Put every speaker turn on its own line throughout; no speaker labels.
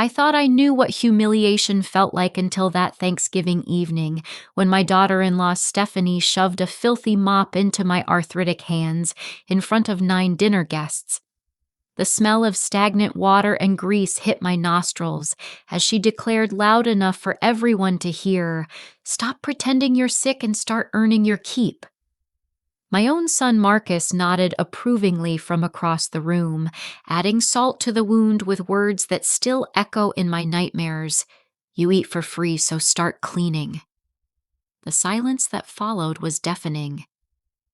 I thought I knew what humiliation felt like until that Thanksgiving evening when my daughter-in-law Stephanie shoved a filthy mop into my arthritic hands in front of 9 dinner guests. The smell of stagnant water and grease hit my nostrils as she declared loud enough for everyone to hear, "Stop pretending you're sick and start earning your keep." My own son Marcus nodded approvingly from across the room, adding salt to the wound with words that still echo in my nightmares. "You eat for free, so start cleaning." The silence that followed was deafening.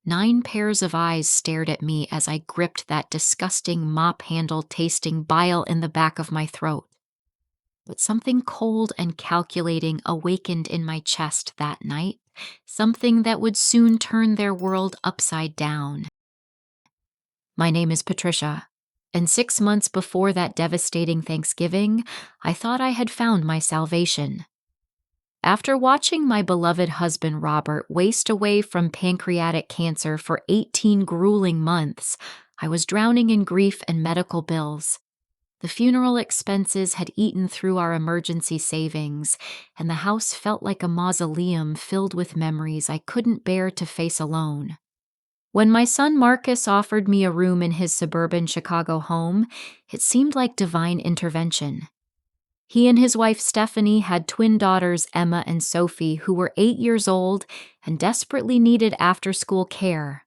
9 pairs of eyes stared at me as I gripped that disgusting mop handle tasting bile in the back of my throat. But something cold and calculating awakened in my chest that night, something that would soon turn their world upside down. My name is Patricia, and 6 months before that devastating Thanksgiving, I thought I had found my salvation. After watching my beloved husband Robert waste away from pancreatic cancer for 18 grueling months, I was drowning in grief and medical bills. The funeral expenses had eaten through our emergency savings, and the house felt like a mausoleum filled with memories I couldn't bear to face alone. When my son Marcus offered me a room in his suburban Chicago home, it seemed like divine intervention. He and his wife Stephanie had twin daughters Emma and Sophie who were 8 years old and desperately needed after-school care.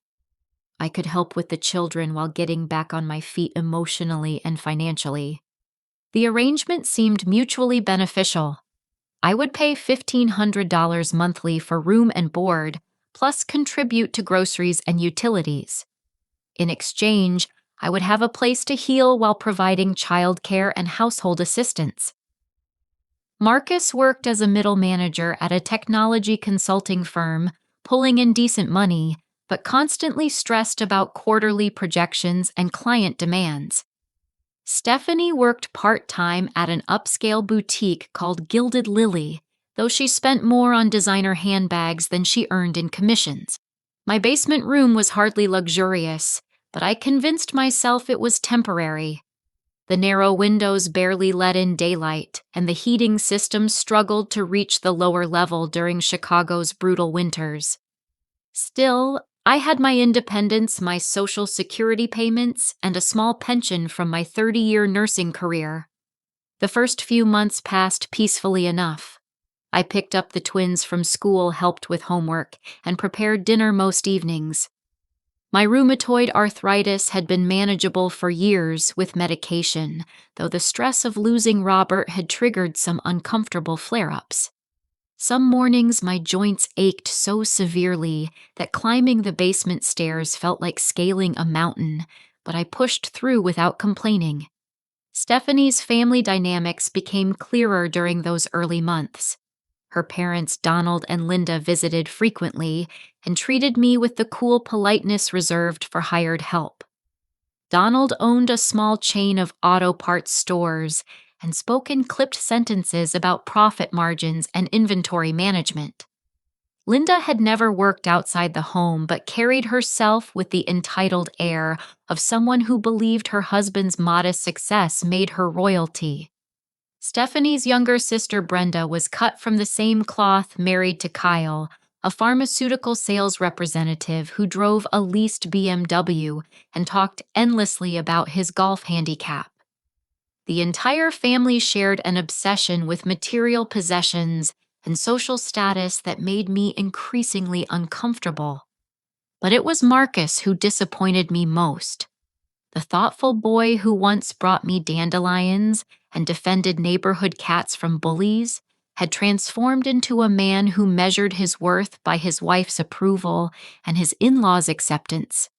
I could help with the children while getting back on my feet emotionally and financially. The arrangement seemed mutually beneficial. I would pay $1,500 monthly for room and board, plus contribute to groceries and utilities. In exchange, I would have a place to heal while providing childcare and household assistance. Marcus worked as a middle manager at a technology consulting firm, pulling in decent money, but constantly stressed about quarterly projections and client demands. Stephanie worked part-time at an upscale boutique called Gilded Lily, though she spent more on designer handbags than she earned in commissions. My basement room was hardly luxurious, but I convinced myself it was temporary. The narrow windows barely let in daylight, and the heating system struggled to reach the lower level during Chicago's brutal winters. Still, I had my independence, my Social Security payments, and a small pension from my 30-year nursing career. The first few months passed peacefully enough. I picked up the twins from school, helped with homework, and prepared dinner most evenings. My rheumatoid arthritis had been manageable for years with medication, though the stress of losing Robert had triggered some uncomfortable flare-ups. Some mornings my joints ached so severely that climbing the basement stairs felt like scaling a mountain, but I pushed through without complaining. Stephanie's family dynamics became clearer during those early months. Her parents, Donald and Linda, visited frequently and treated me with the cool politeness reserved for hired help. Donald owned a small chain of auto parts stores and spoke in clipped sentences about profit margins and inventory management. Linda had never worked outside the home but carried herself with the entitled air of someone who believed her husband's modest success made her royalty. Stephanie's younger sister Brenda was cut from the same cloth, married to Kyle, a pharmaceutical sales representative who drove a leased BMW and talked endlessly about his golf handicap. The entire family shared an obsession with material possessions and social status that made me increasingly uncomfortable. But it was Marcus who disappointed me most. The thoughtful boy who once brought me dandelions and defended neighborhood cats from bullies had transformed into a man who measured his worth by his wife's approval and his in-laws' acceptance.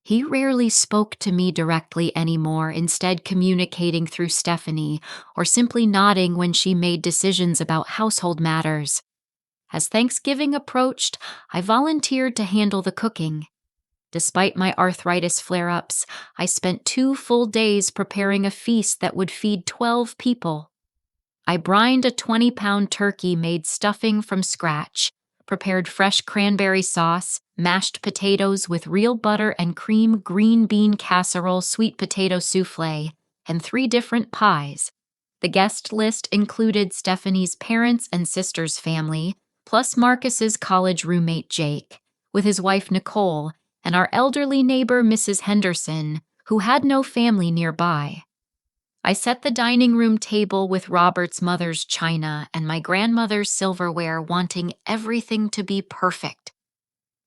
He rarely spoke to me directly anymore, instead communicating through Stephanie or simply nodding when she made decisions about household matters. As Thanksgiving approached, I volunteered to handle the cooking. Despite my arthritis flare-ups, I spent 2 full days preparing a feast that would feed 12 people. I brined a 20-pound turkey, made stuffing from scratch, prepared fresh cranberry sauce, mashed potatoes with real butter and cream, green bean casserole, sweet potato souffle, and 3 different pies. The guest list included Stephanie's parents and sister's family, plus Marcus's college roommate Jake, with his wife Nicole, and our elderly neighbor Mrs. Henderson, who had no family nearby. I set the dining room table with Robert's mother's china and my grandmother's silverware, wanting everything to be perfect.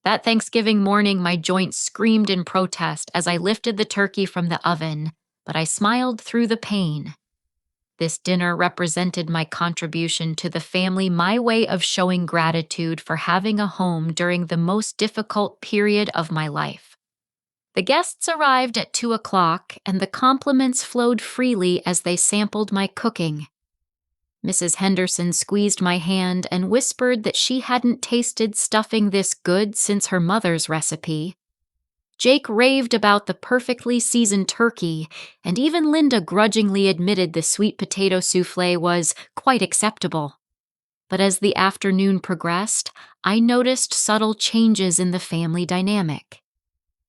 That Thanksgiving morning, my joints screamed in protest as I lifted the turkey from the oven, but I smiled through the pain. This dinner represented my contribution to the family, my way of showing gratitude for having a home during the most difficult period of my life. The guests arrived at 2 o'clock, and the compliments flowed freely as they sampled my cooking. Mrs. Henderson squeezed my hand and whispered that she hadn't tasted stuffing this good since her mother's recipe. Jake raved about the perfectly seasoned turkey, and even Linda grudgingly admitted the sweet potato soufflé was quite acceptable. But as the afternoon progressed, I noticed subtle changes in the family dynamic.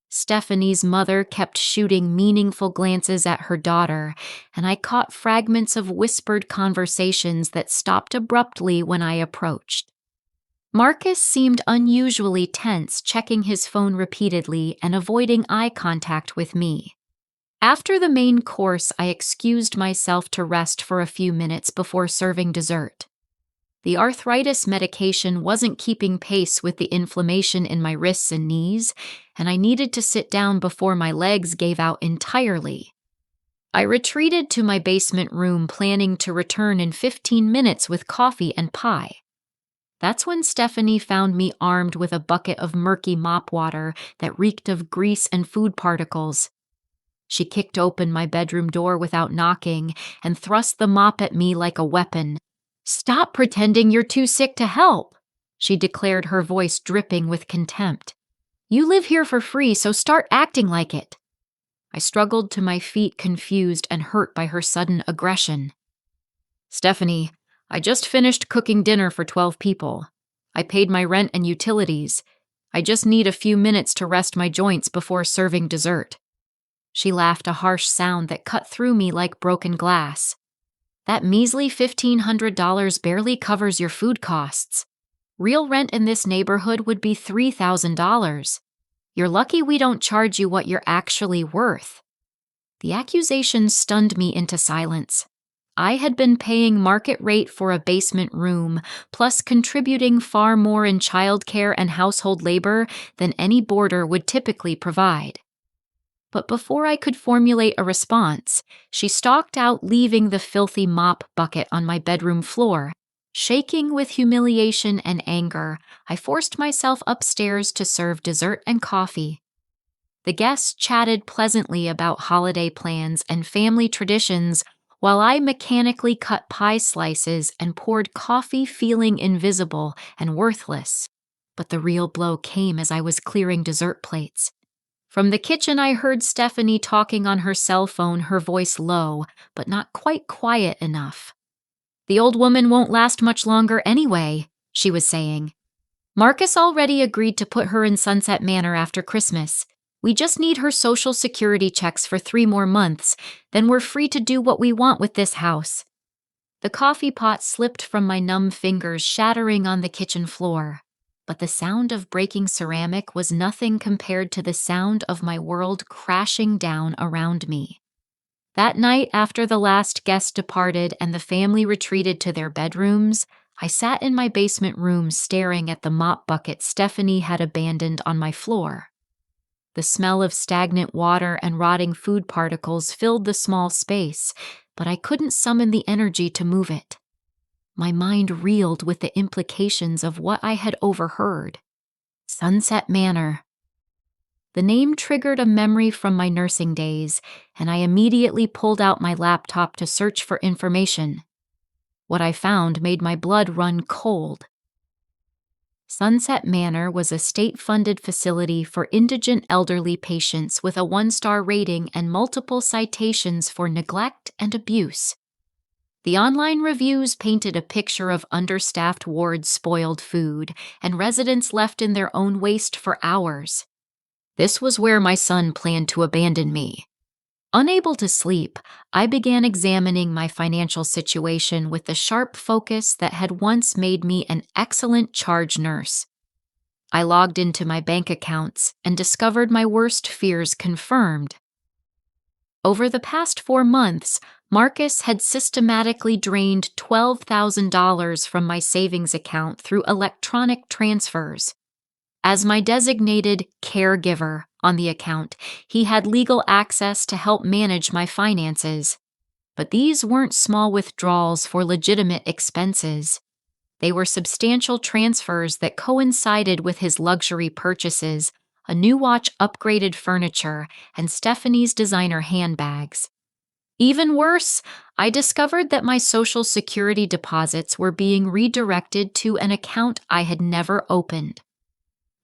Stephanie's mother kept shooting meaningful glances at her daughter, and I caught fragments of whispered conversations that stopped abruptly when I approached. Marcus seemed unusually tense, checking his phone repeatedly and avoiding eye contact with me. After the main course, I excused myself to rest for a few minutes before serving dessert. The arthritis medication wasn't keeping pace with the inflammation in my wrists and knees, and I needed to sit down before my legs gave out entirely. I retreated to my basement room, planning to return in 15 minutes with coffee and pie. That's when Stephanie found me armed with a bucket of murky mop water that reeked of grease and food particles. She kicked open my bedroom door without knocking and thrust the mop at me like a weapon. "Stop pretending you're too sick to help," she declared, her voice dripping with contempt. "You live here for free, so start acting like it." I struggled to my feet, confused and hurt by her sudden aggression. "Stephanie, I just finished cooking dinner for 12 people. I paid my rent and utilities. I just need a few minutes to rest my joints before serving dessert." She laughed, a harsh sound that cut through me like broken glass. "That measly $1,500 barely covers your food costs. Real rent in this neighborhood would be $3,000. You're lucky we don't charge you what you're actually worth." The accusation stunned me into silence. I had been paying market rate for a basement room, plus contributing far more in childcare and household labor than any boarder would typically provide. But before I could formulate a response, she stalked out, leaving the filthy mop bucket on my bedroom floor. Shaking with humiliation and anger, I forced myself upstairs to serve dessert and coffee. The guests chatted pleasantly about holiday plans and family traditions, while I mechanically cut pie slices and poured coffee, feeling invisible and worthless. But the real blow came as I was clearing dessert plates. From the kitchen, I heard Stephanie talking on her cell phone, her voice low, but not quite quiet enough. "The old woman won't last much longer anyway," she was saying. "Marcus already agreed to put her in Sunset Manor after Christmas. We just need her social security checks for 3 more months, then we're free to do what we want with this house." The coffee pot slipped from my numb fingers, shattering on the kitchen floor. But the sound of breaking ceramic was nothing compared to the sound of my world crashing down around me. That night, after the last guest departed and the family retreated to their bedrooms, I sat in my basement room staring at the mop bucket Stephanie had abandoned on my floor. The smell of stagnant water and rotting food particles filled the small space, but I couldn't summon the energy to move it. My mind reeled with the implications of what I had overheard. Sunset Manor. The name triggered a memory from my nursing days, and I immediately pulled out my laptop to search for information. What I found made my blood run cold. Sunset Manor was a state-funded facility for indigent elderly patients with a 1-star rating and multiple citations for neglect and abuse. The online reviews painted a picture of understaffed wards, spoiled food, and residents left in their own waste for hours. This was where my son planned to abandon me. Unable to sleep, I began examining my financial situation with the sharp focus that had once made me an excellent charge nurse. I logged into my bank accounts and discovered my worst fears confirmed. Over the past 4 months, Marcus had systematically drained $12,000 from my savings account through electronic transfers. As my designated caregiver on the account, he had legal access to help manage my finances. But these weren't small withdrawals for legitimate expenses. They were substantial transfers that coincided with his luxury purchases, a new watch, upgraded furniture, and Stephanie's designer handbags. Even worse, I discovered that my Social Security deposits were being redirected to an account I had never opened.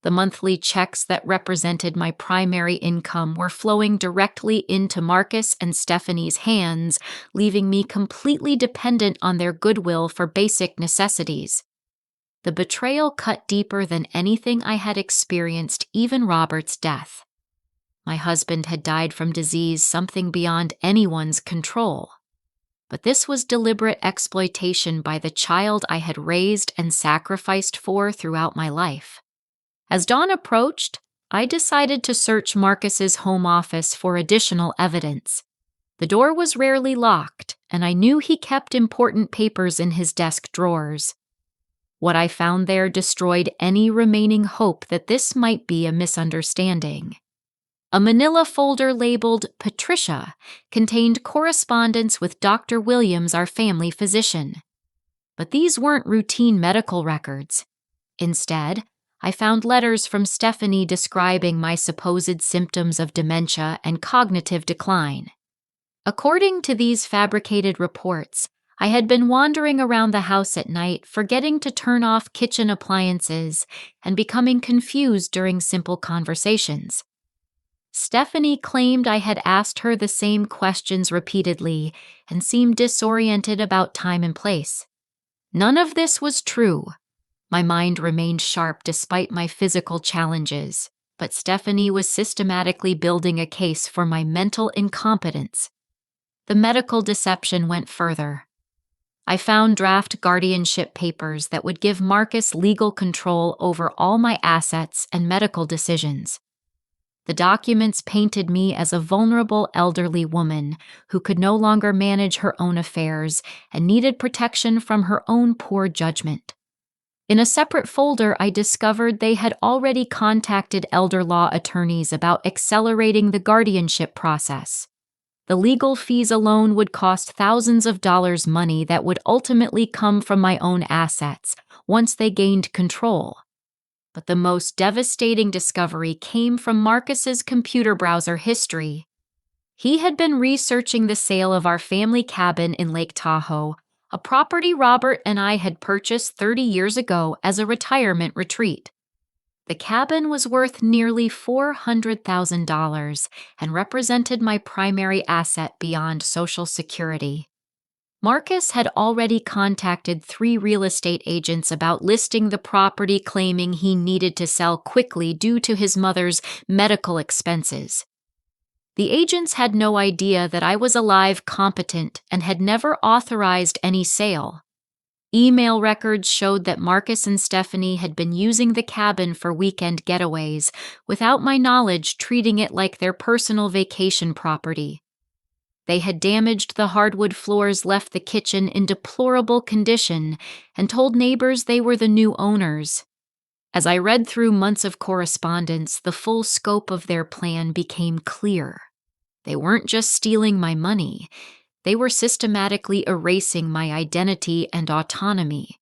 The monthly checks that represented my primary income were flowing directly into Marcus and Stephanie's hands, leaving me completely dependent on their goodwill for basic necessities. The betrayal cut deeper than anything I had experienced, even Robert's death. My husband had died from disease, something beyond anyone's control. But this was deliberate exploitation by the child I had raised and sacrificed for throughout my life. As dawn approached, I decided to search Marcus's home office for additional evidence. The door was rarely locked, and I knew he kept important papers in his desk drawers. What I found there destroyed any remaining hope that this might be a misunderstanding. A manila folder labeled Patricia contained correspondence with Dr. Williams, our family physician. But these weren't routine medical records. Instead, I found letters from Stephanie describing my supposed symptoms of dementia and cognitive decline. According to these fabricated reports, I had been wandering around the house at night, forgetting to turn off kitchen appliances and becoming confused during simple conversations. Stephanie claimed I had asked her the same questions repeatedly and seemed disoriented about time and place. None of this was true. My mind remained sharp despite my physical challenges, but Stephanie was systematically building a case for my mental incompetence. The medical deception went further. I found draft guardianship papers that would give Marcus legal control over all my assets and medical decisions. The documents painted me as a vulnerable elderly woman who could no longer manage her own affairs and needed protection from her own poor judgment. In a separate folder, I discovered they had already contacted elder law attorneys about accelerating the guardianship process. The legal fees alone would cost thousands of dollars money that would ultimately come from my own assets once they gained control. But the most devastating discovery came from Marcus's computer browser history. He had been researching the sale of our family cabin in Lake Tahoe, a property Robert and I had purchased 30 years ago as a retirement retreat. The cabin was worth nearly $400,000 and represented my primary asset beyond Social Security. Marcus had already contacted 3 real estate agents about listing the property, claiming he needed to sell quickly due to his mother's medical expenses. The agents had no idea that I was alive, competent, and had never authorized any sale. Email records showed that Marcus and Stephanie had been using the cabin for weekend getaways, without my knowledge, treating it like their personal vacation property. They had damaged the hardwood floors, left the kitchen in deplorable condition, and told neighbors they were the new owners. As I read through months of correspondence, the full scope of their plan became clear. They weren't just stealing my money. They were systematically erasing my identity and autonomy.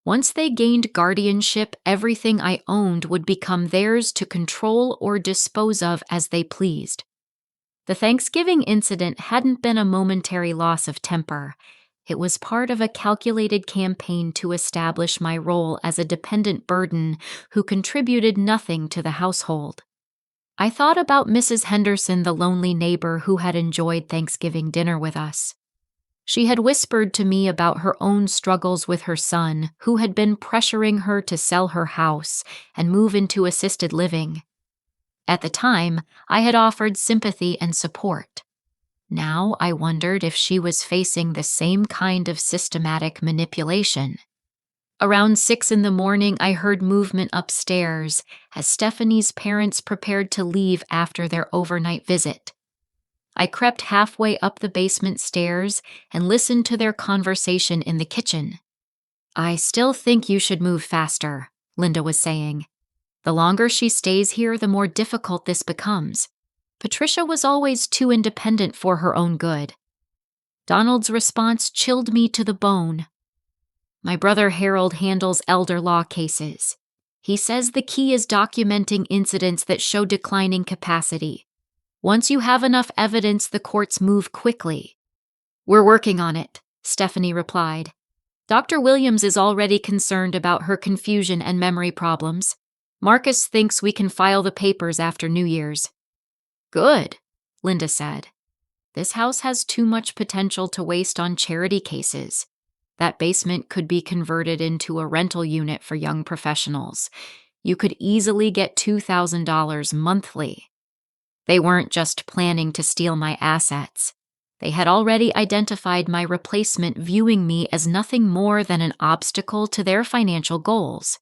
Once they gained guardianship, everything I owned would become theirs to control or dispose of as they pleased. The Thanksgiving incident hadn't been a momentary loss of temper. It was part of a calculated campaign to establish my role as a dependent burden who contributed nothing to the household. I thought about Mrs. Henderson, the lonely neighbor who had enjoyed Thanksgiving dinner with us. She had whispered to me about her own struggles with her son, who had been pressuring her to sell her house and move into assisted living. At the time, I had offered sympathy and support. Now I wondered if she was facing the same kind of systematic manipulation. Around 6 in the morning, I heard movement upstairs as Stephanie's parents prepared to leave after their overnight visit. I crept halfway up the basement stairs and listened to their conversation in the kitchen. "I still think you should move faster," Linda was saying. "The longer she stays here, the more difficult this becomes. Patricia was always too independent for her own good." Donald's response chilled me to the bone. "My brother Harold handles elder law cases. He says the key is documenting incidents that show declining capacity. Once you have enough evidence, the courts move quickly." "We're working on it," Stephanie replied. "Dr. Williams is already concerned about her confusion and memory problems. Marcus thinks we can file the papers after New Year's." "Good," Linda said. "This house has too much potential to waste on charity cases. That basement could be converted into a rental unit for young professionals. You could easily get $2,000 monthly." They weren't just planning to steal my assets. They had already identified my replacement, viewing me as nothing more than an obstacle to their financial goals.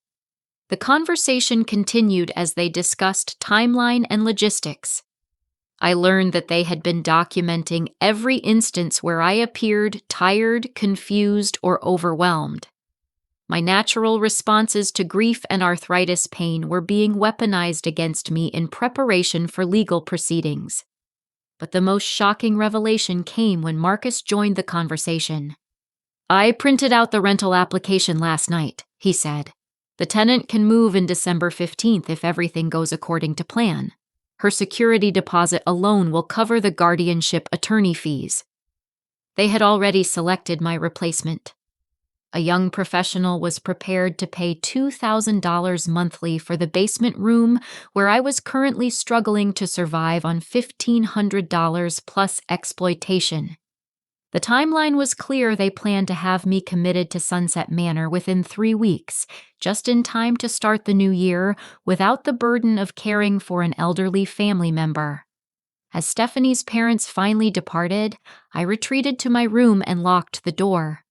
The conversation continued as they discussed timeline and logistics. I learned that they had been documenting every instance where I appeared tired, confused, or overwhelmed. My natural responses to grief and arthritis pain were being weaponized against me in preparation for legal proceedings. But the most shocking revelation came when Marcus joined the conversation. "I printed out the rental application last night," he said. "The tenant can move in December 15th if everything goes according to plan. Her security deposit alone will cover the guardianship attorney fees." They had already selected my replacement. A young professional was prepared to pay $2,000 monthly for the basement room where I was currently struggling to survive on $1,500 plus exploitation. The timeline was clear. They planned to have me committed to Sunset Manor within 3 weeks, just in time to start the new year without the burden of caring for an elderly family member. As Stephanie's parents finally departed, I retreated to my room and locked the door.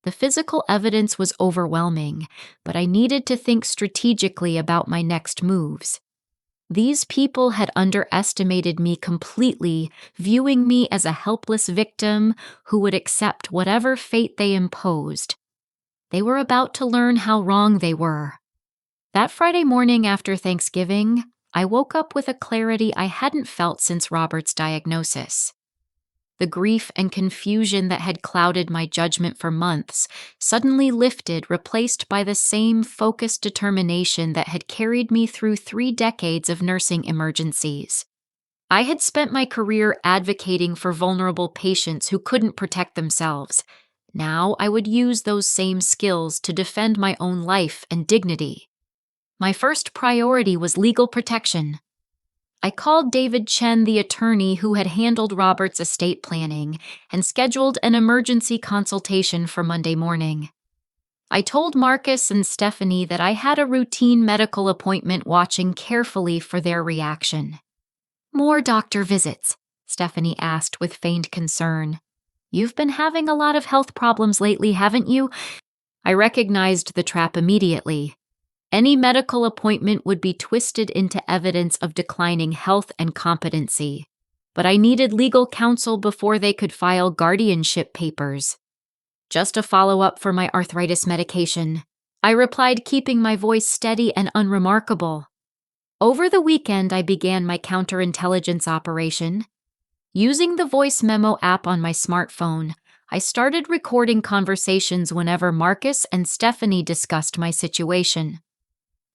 The physical evidence was overwhelming, but I needed to think strategically about my next moves. These people had underestimated me completely, viewing me as a helpless victim who would accept whatever fate they imposed. They were about to learn how wrong they were. That Friday morning after Thanksgiving, I woke up with a clarity I hadn't felt since Robert's diagnosis. The grief and confusion that had clouded my judgment for months suddenly lifted, replaced by the same focused determination that had carried me through 3 decades of nursing emergencies. I had spent my career advocating for vulnerable patients who couldn't protect themselves. Now I would use those same skills to defend my own life and dignity. My first priority was legal protection. I called David Chen, the attorney who had handled Robert's estate planning, and scheduled an emergency consultation for Monday morning. I told Marcus and Stephanie that I had a routine medical appointment, watching carefully for their reaction. "More doctor visits?" Stephanie asked with feigned concern. "You've been having a lot of health problems lately, haven't you?" I recognized the trap immediately. Any medical appointment would be twisted into evidence of declining health and competency. But I needed legal counsel before they could file guardianship papers. "Just a follow-up for my arthritis medication," I replied, keeping my voice steady and unremarkable. Over the weekend, I began my counterintelligence operation. Using the voice memo app on my smartphone, I started recording conversations whenever Marcus and Stephanie discussed my situation.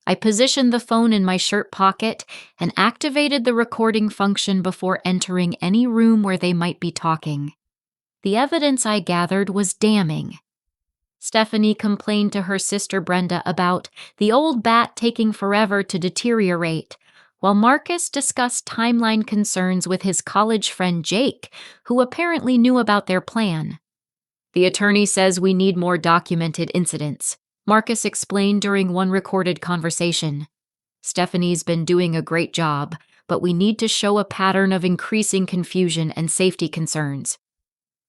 I positioned the phone in my shirt pocket and activated the recording function before entering any room where they might be talking. The evidence I gathered was damning. Stephanie complained to her sister Brenda about the old bat taking forever to deteriorate, while Marcus discussed timeline concerns with his college friend Jake, who apparently knew about their plan. "The attorney says we need more documented incidents," Marcus explained during one recorded conversation. "Stephanie's been doing a great job, but we need to show a pattern of increasing confusion and safety concerns."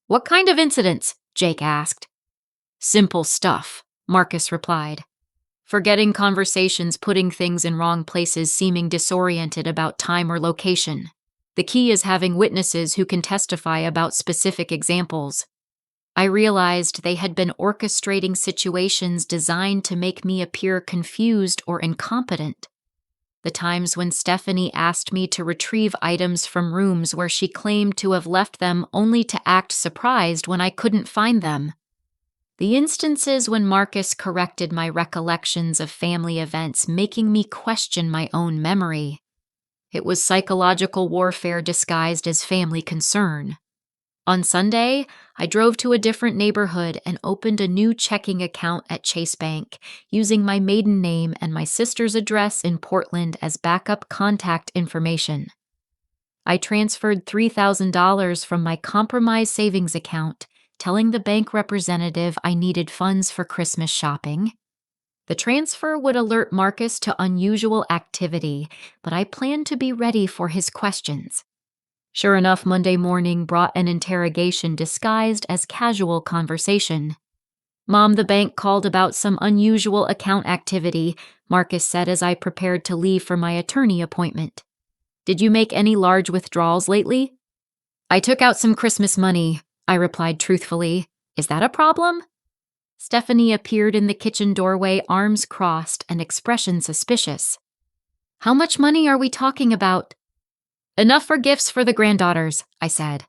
"What kind of incidents?" Jake asked. "Simple stuff," Marcus replied. "Forgetting conversations, putting things in wrong places, seeming disoriented about time or location. The key is having witnesses who can testify about specific examples." I realized they had been orchestrating situations designed to make me appear confused or incompetent. The times when Stephanie asked me to retrieve items from rooms where she claimed to have left them only to act surprised when I couldn't find them. The instances when Marcus corrected my recollections of family events, making me question my own memory. It was psychological warfare disguised as family concern. On Sunday, I drove to a different neighborhood and opened a new checking account at Chase Bank, using my maiden name and my sister's address in Portland as backup contact information. I transferred $3,000 from my compromised savings account, telling the bank representative I needed funds for Christmas shopping. The transfer would alert Marcus to unusual activity, but I planned to be ready for his questions. Sure enough, Monday morning brought an interrogation disguised as casual conversation. "Mom, the bank called about some unusual account activity," Marcus said as I prepared to leave for my attorney appointment. "Did you make any large withdrawals lately?" "I took out some Christmas money," I replied truthfully. "Is that a problem?" Stephanie appeared in the kitchen doorway, arms crossed and expression suspicious. "How much money are we talking about?" "Enough for gifts for the granddaughters," I said.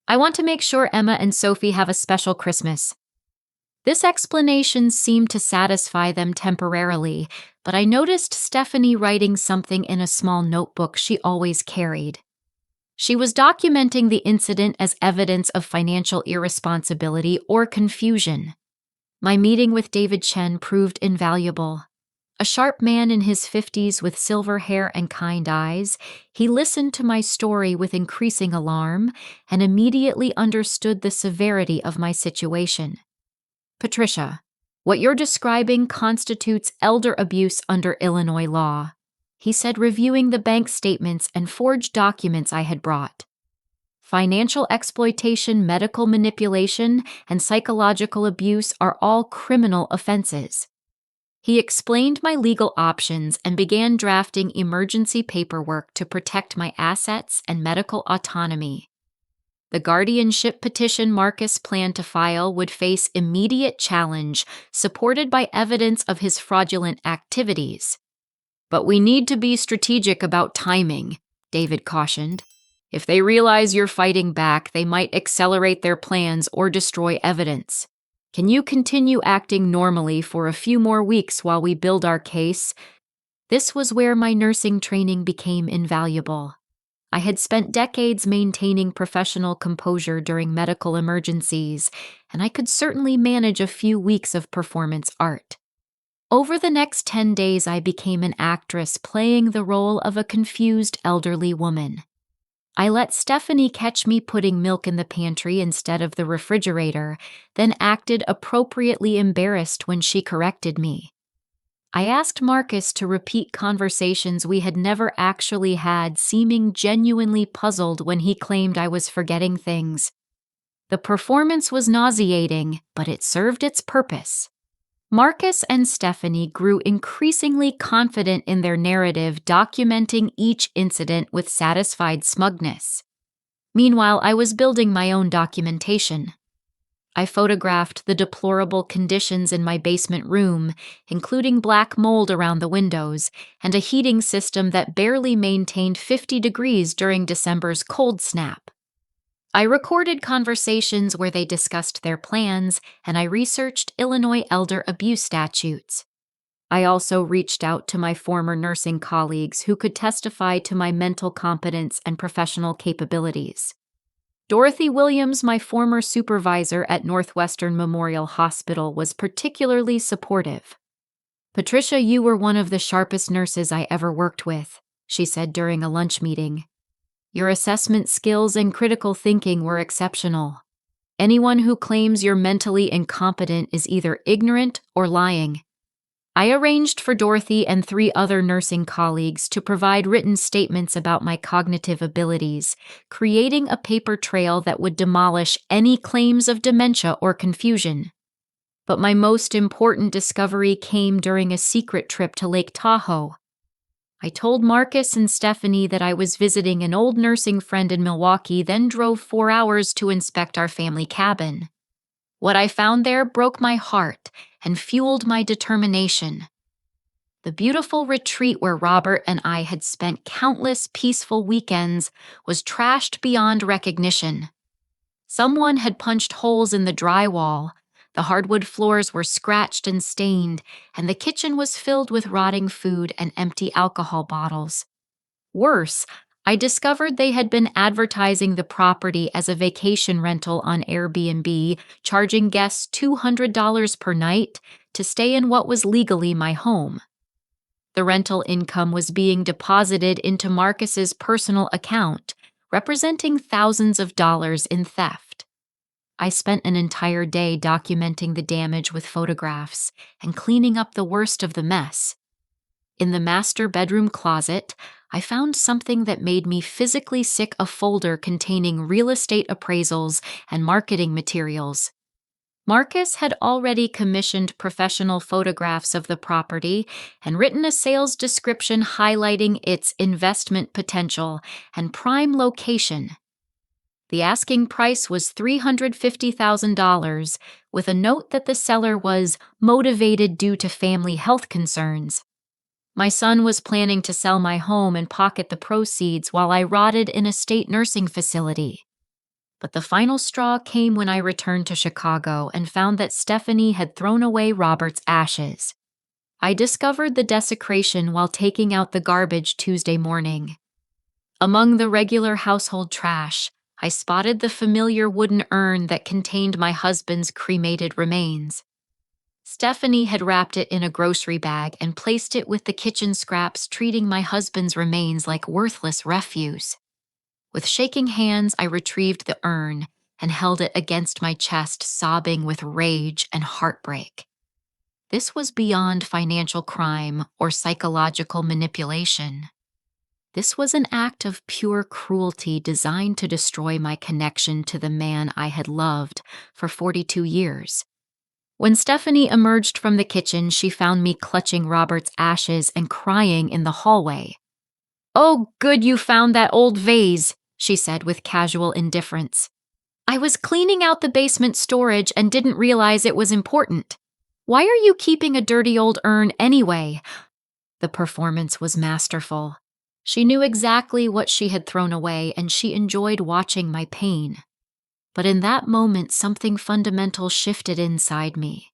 "I want to make sure Emma and Sophie have a special Christmas." This explanation seemed to satisfy them temporarily, but I noticed Stephanie writing something in a small notebook she always carried. She was documenting the incident as evidence of financial irresponsibility or confusion. My meeting with David Chen proved invaluable. A sharp man in his 50s with silver hair and kind eyes, he listened to my story with increasing alarm and immediately understood the severity of my situation. "Patricia, what you're describing constitutes elder abuse under Illinois law," he said, reviewing the bank statements and forged documents I had brought. "Financial exploitation, medical manipulation, and psychological abuse are all criminal offenses." He explained my legal options and began drafting emergency paperwork to protect my assets and medical autonomy. The guardianship petition Marcus planned to file would face immediate challenge, supported by evidence of his fraudulent activities. "But we need to be strategic about timing," David cautioned. "If they realize you're fighting back, they might accelerate their plans or destroy evidence. Can you continue acting normally for a few more weeks while we build our case?" This was where my nursing training became invaluable. I had spent decades maintaining professional composure during medical emergencies, and I could certainly manage a few weeks of performance art. Over the next 10 days, I became an actress playing the role of a confused elderly woman. I let Stephanie catch me putting milk in the pantry instead of the refrigerator, then acted appropriately embarrassed when she corrected me. I asked Marcus to repeat conversations we had never actually had, seeming genuinely puzzled when he claimed I was forgetting things. The performance was nauseating, but it served its purpose. Marcus and Stephanie grew increasingly confident in their narrative, documenting each incident with satisfied smugness. Meanwhile, I was building my own documentation. I photographed the deplorable conditions in my basement room, including black mold around the windows and a heating system that barely maintained 50 degrees during December's cold snap. I recorded conversations where they discussed their plans, and I researched Illinois elder abuse statutes. I also reached out to my former nursing colleagues who could testify to my mental competence and professional capabilities. Dorothy Williams, my former supervisor at Northwestern Memorial Hospital, was particularly supportive. "Patricia, you were one of the sharpest nurses I ever worked with," she said during a lunch meeting. "Your assessment skills and critical thinking were exceptional. Anyone who claims you're mentally incompetent is either ignorant or lying." I arranged for Dorothy and 3 other nursing colleagues to provide written statements about my cognitive abilities, creating a paper trail that would demolish any claims of dementia or confusion. But my most important discovery came during a secret trip to Lake Tahoe. I told Marcus and Stephanie that I was visiting an old nursing friend in Milwaukee, then drove 4 hours to inspect our family cabin. What I found there broke my heart and fueled my determination. The beautiful retreat where Robert and I had spent countless peaceful weekends was trashed beyond recognition. Someone had punched holes in the drywall, the hardwood floors were scratched and stained, and the kitchen was filled with rotting food and empty alcohol bottles. Worse, I discovered they had been advertising the property as a vacation rental on Airbnb, charging guests $200 per night to stay in what was legally my home. The rental income was being deposited into Marcus's personal account, representing thousands of dollars in theft. I spent an entire day documenting the damage with photographs and cleaning up the worst of the mess. In the master bedroom closet, I found something that made me physically sick: a folder containing real estate appraisals and marketing materials. Marcus had already commissioned professional photographs of the property and written a sales description highlighting its investment potential and prime location. The asking price was $350,000, with a note that the seller was motivated due to family health concerns. My son was planning to sell my home and pocket the proceeds while I rotted in a state nursing facility. But the final straw came when I returned to Chicago and found that Stephanie had thrown away Robert's ashes. I discovered the desecration while taking out the garbage Tuesday morning. Among the regular household trash, I spotted the familiar wooden urn that contained my husband's cremated remains. Stephanie had wrapped it in a grocery bag and placed it with the kitchen scraps, treating my husband's remains like worthless refuse. With shaking hands, I retrieved the urn and held it against my chest, sobbing with rage and heartbreak. This was beyond financial crime or psychological manipulation. This was an act of pure cruelty designed to destroy my connection to the man I had loved for 42 years. When Stephanie emerged from the kitchen, she found me clutching Robert's ashes and crying in the hallway. "Oh, good you found that old vase," she said with casual indifference. "I was cleaning out the basement storage and didn't realize it was important. Why are you keeping a dirty old urn anyway?" The performance was masterful. She knew exactly what she had thrown away, and she enjoyed watching my pain. But in that moment, something fundamental shifted inside me.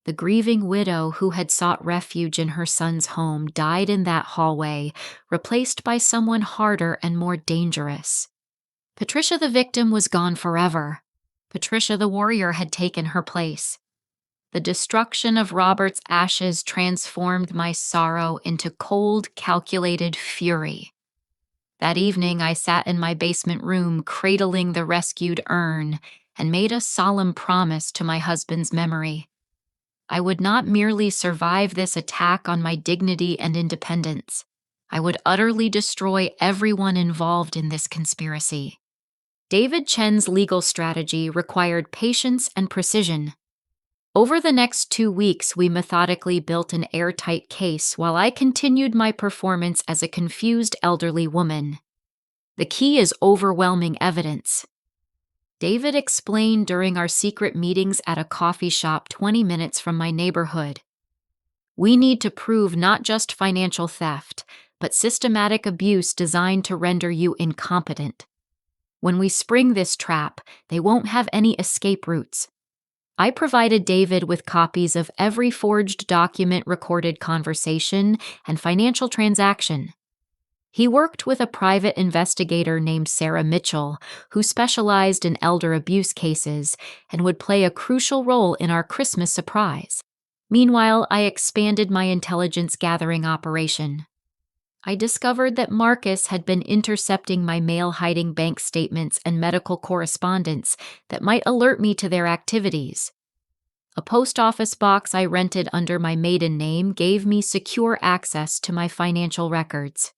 The grieving widow who had sought refuge in her son's home died in that hallway, replaced by someone harder and more dangerous. Patricia the victim was gone forever. Patricia the warrior had taken her place. The destruction of Robert's ashes transformed my sorrow into cold, calculated fury. That evening, I sat in my basement room, cradling the rescued urn, and made a solemn promise to my husband's memory. I would not merely survive this attack on my dignity and independence. I would utterly destroy everyone involved in this conspiracy. David Chen's legal strategy required patience and precision. Over the next 2 weeks, we methodically built an airtight case while I continued my performance as a confused elderly woman. The key is overwhelming evidence. David explained during our secret meetings at a coffee shop 20 minutes from my neighborhood. We need to prove not just financial theft, but systematic abuse designed to render you incompetent. When we spring this trap, they won't have any escape routes. I provided David with copies of every forged document, recorded conversation, and financial transaction. He worked with a private investigator named Sarah Mitchell, who specialized in elder abuse cases and would play a crucial role in our Christmas surprise. Meanwhile, I expanded my intelligence gathering operation. I discovered that Marcus had been intercepting my mail-hiding bank statements and medical correspondence that might alert me to their activities. A post office box I rented under my maiden name gave me secure access to my financial records.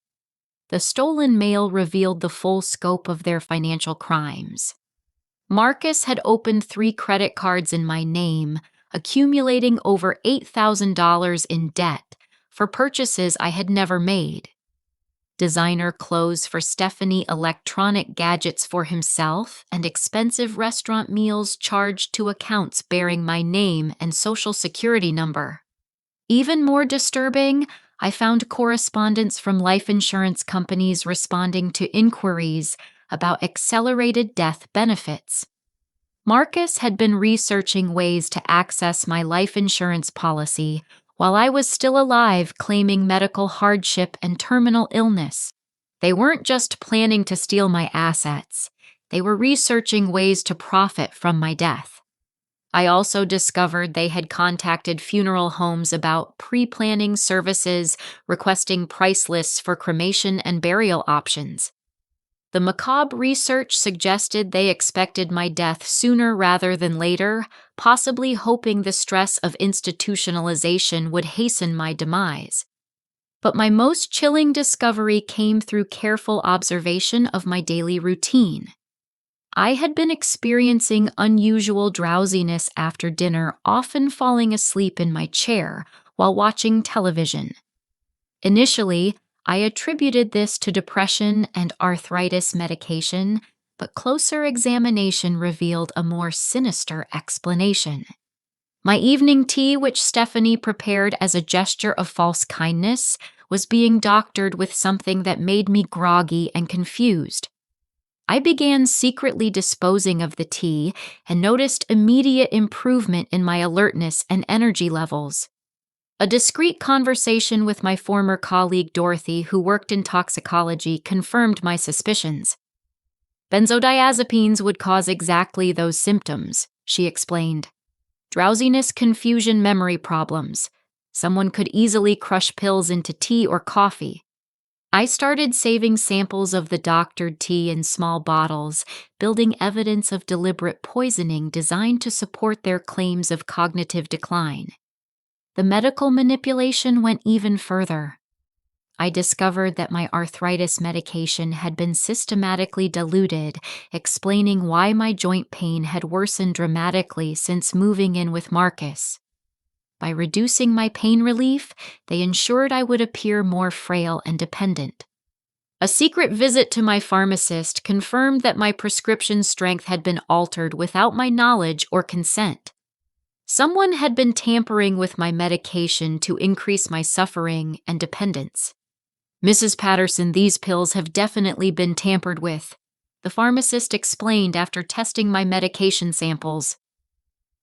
The stolen mail revealed the full scope of their financial crimes. Marcus had opened 3 credit cards in my name, accumulating over $8,000 in debt for purchases I had never made. Designer clothes for Stephanie, electronic gadgets for himself, and expensive restaurant meals charged to accounts bearing my name and social security number. Even more disturbing, I found correspondence from life insurance companies responding to inquiries about accelerated death benefits. Marcus had been researching ways to access my life insurance policy while I was still alive, claiming medical hardship and terminal illness. They weren't just planning to steal my assets, they were researching ways to profit from my death. I also discovered they had contacted funeral homes about pre-planning services, requesting price lists for cremation and burial options. The macabre research suggested they expected my death sooner rather than later, possibly hoping the stress of institutionalization would hasten my demise. But my most chilling discovery came through careful observation of my daily routine. I had been experiencing unusual drowsiness after dinner, often falling asleep in my chair while watching television. Initially, I attributed this to depression and arthritis medication, but closer examination revealed a more sinister explanation. My evening tea, which Stephanie prepared as a gesture of false kindness, was being doctored with something that made me groggy and confused. I began secretly disposing of the tea and noticed immediate improvement in my alertness and energy levels. A discreet conversation with my former colleague Dorothy, who worked in toxicology, confirmed my suspicions. Benzodiazepines would cause exactly those symptoms, she explained. Drowsiness, confusion, memory problems. Someone could easily crush pills into tea or coffee. I started saving samples of the doctored tea in small bottles, building evidence of deliberate poisoning designed to support their claims of cognitive decline. The medical manipulation went even further. I discovered that my arthritis medication had been systematically diluted, explaining why my joint pain had worsened dramatically since moving in with Marcus. By reducing my pain relief, they ensured I would appear more frail and dependent. A secret visit to my pharmacist confirmed that my prescription strength had been altered without my knowledge or consent. Someone had been tampering with my medication to increase my suffering and dependence. Mrs. Patterson, these pills have definitely been tampered with, the pharmacist explained after testing my medication samples.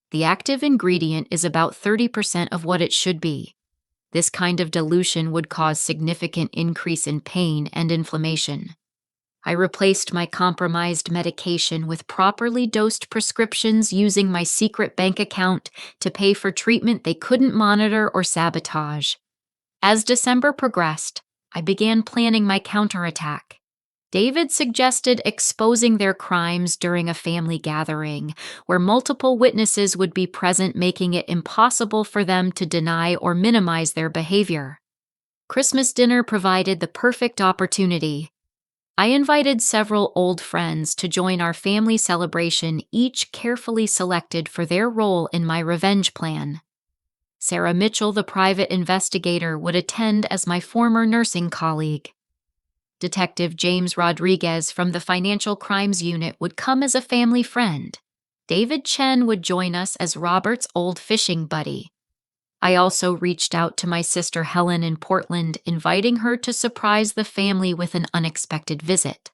The active ingredient is about 30% of what it should be. This kind of dilution would cause significant increase in pain and inflammation. I replaced my compromised medication with properly dosed prescriptions using my secret bank account to pay for treatment they couldn't monitor or sabotage. As December progressed, I began planning my counterattack. David suggested exposing their crimes during a family gathering, where multiple witnesses would be present, making it impossible for them to deny or minimize their behavior. Christmas dinner provided the perfect opportunity. I invited several old friends to join our family celebration, each carefully selected for their role in my revenge plan. Sarah Mitchell, the private investigator, would attend as my former nursing colleague. Detective James Rodriguez from the Financial Crimes Unit would come as a family friend. David Chen would join us as Robert's old fishing buddy. I also reached out to my sister Helen in Portland, inviting her to surprise the family with an unexpected visit.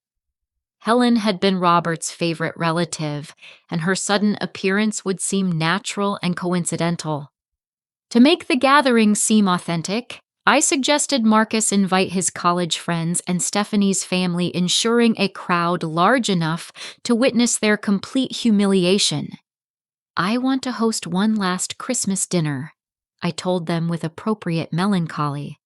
Helen had been Robert's favorite relative, and her sudden appearance would seem natural and coincidental. To make the gathering seem authentic, I suggested Marcus invite his college friends and Stephanie's family, ensuring a crowd large enough to witness their complete humiliation. I want to host one last Christmas dinner, I told them with appropriate melancholy.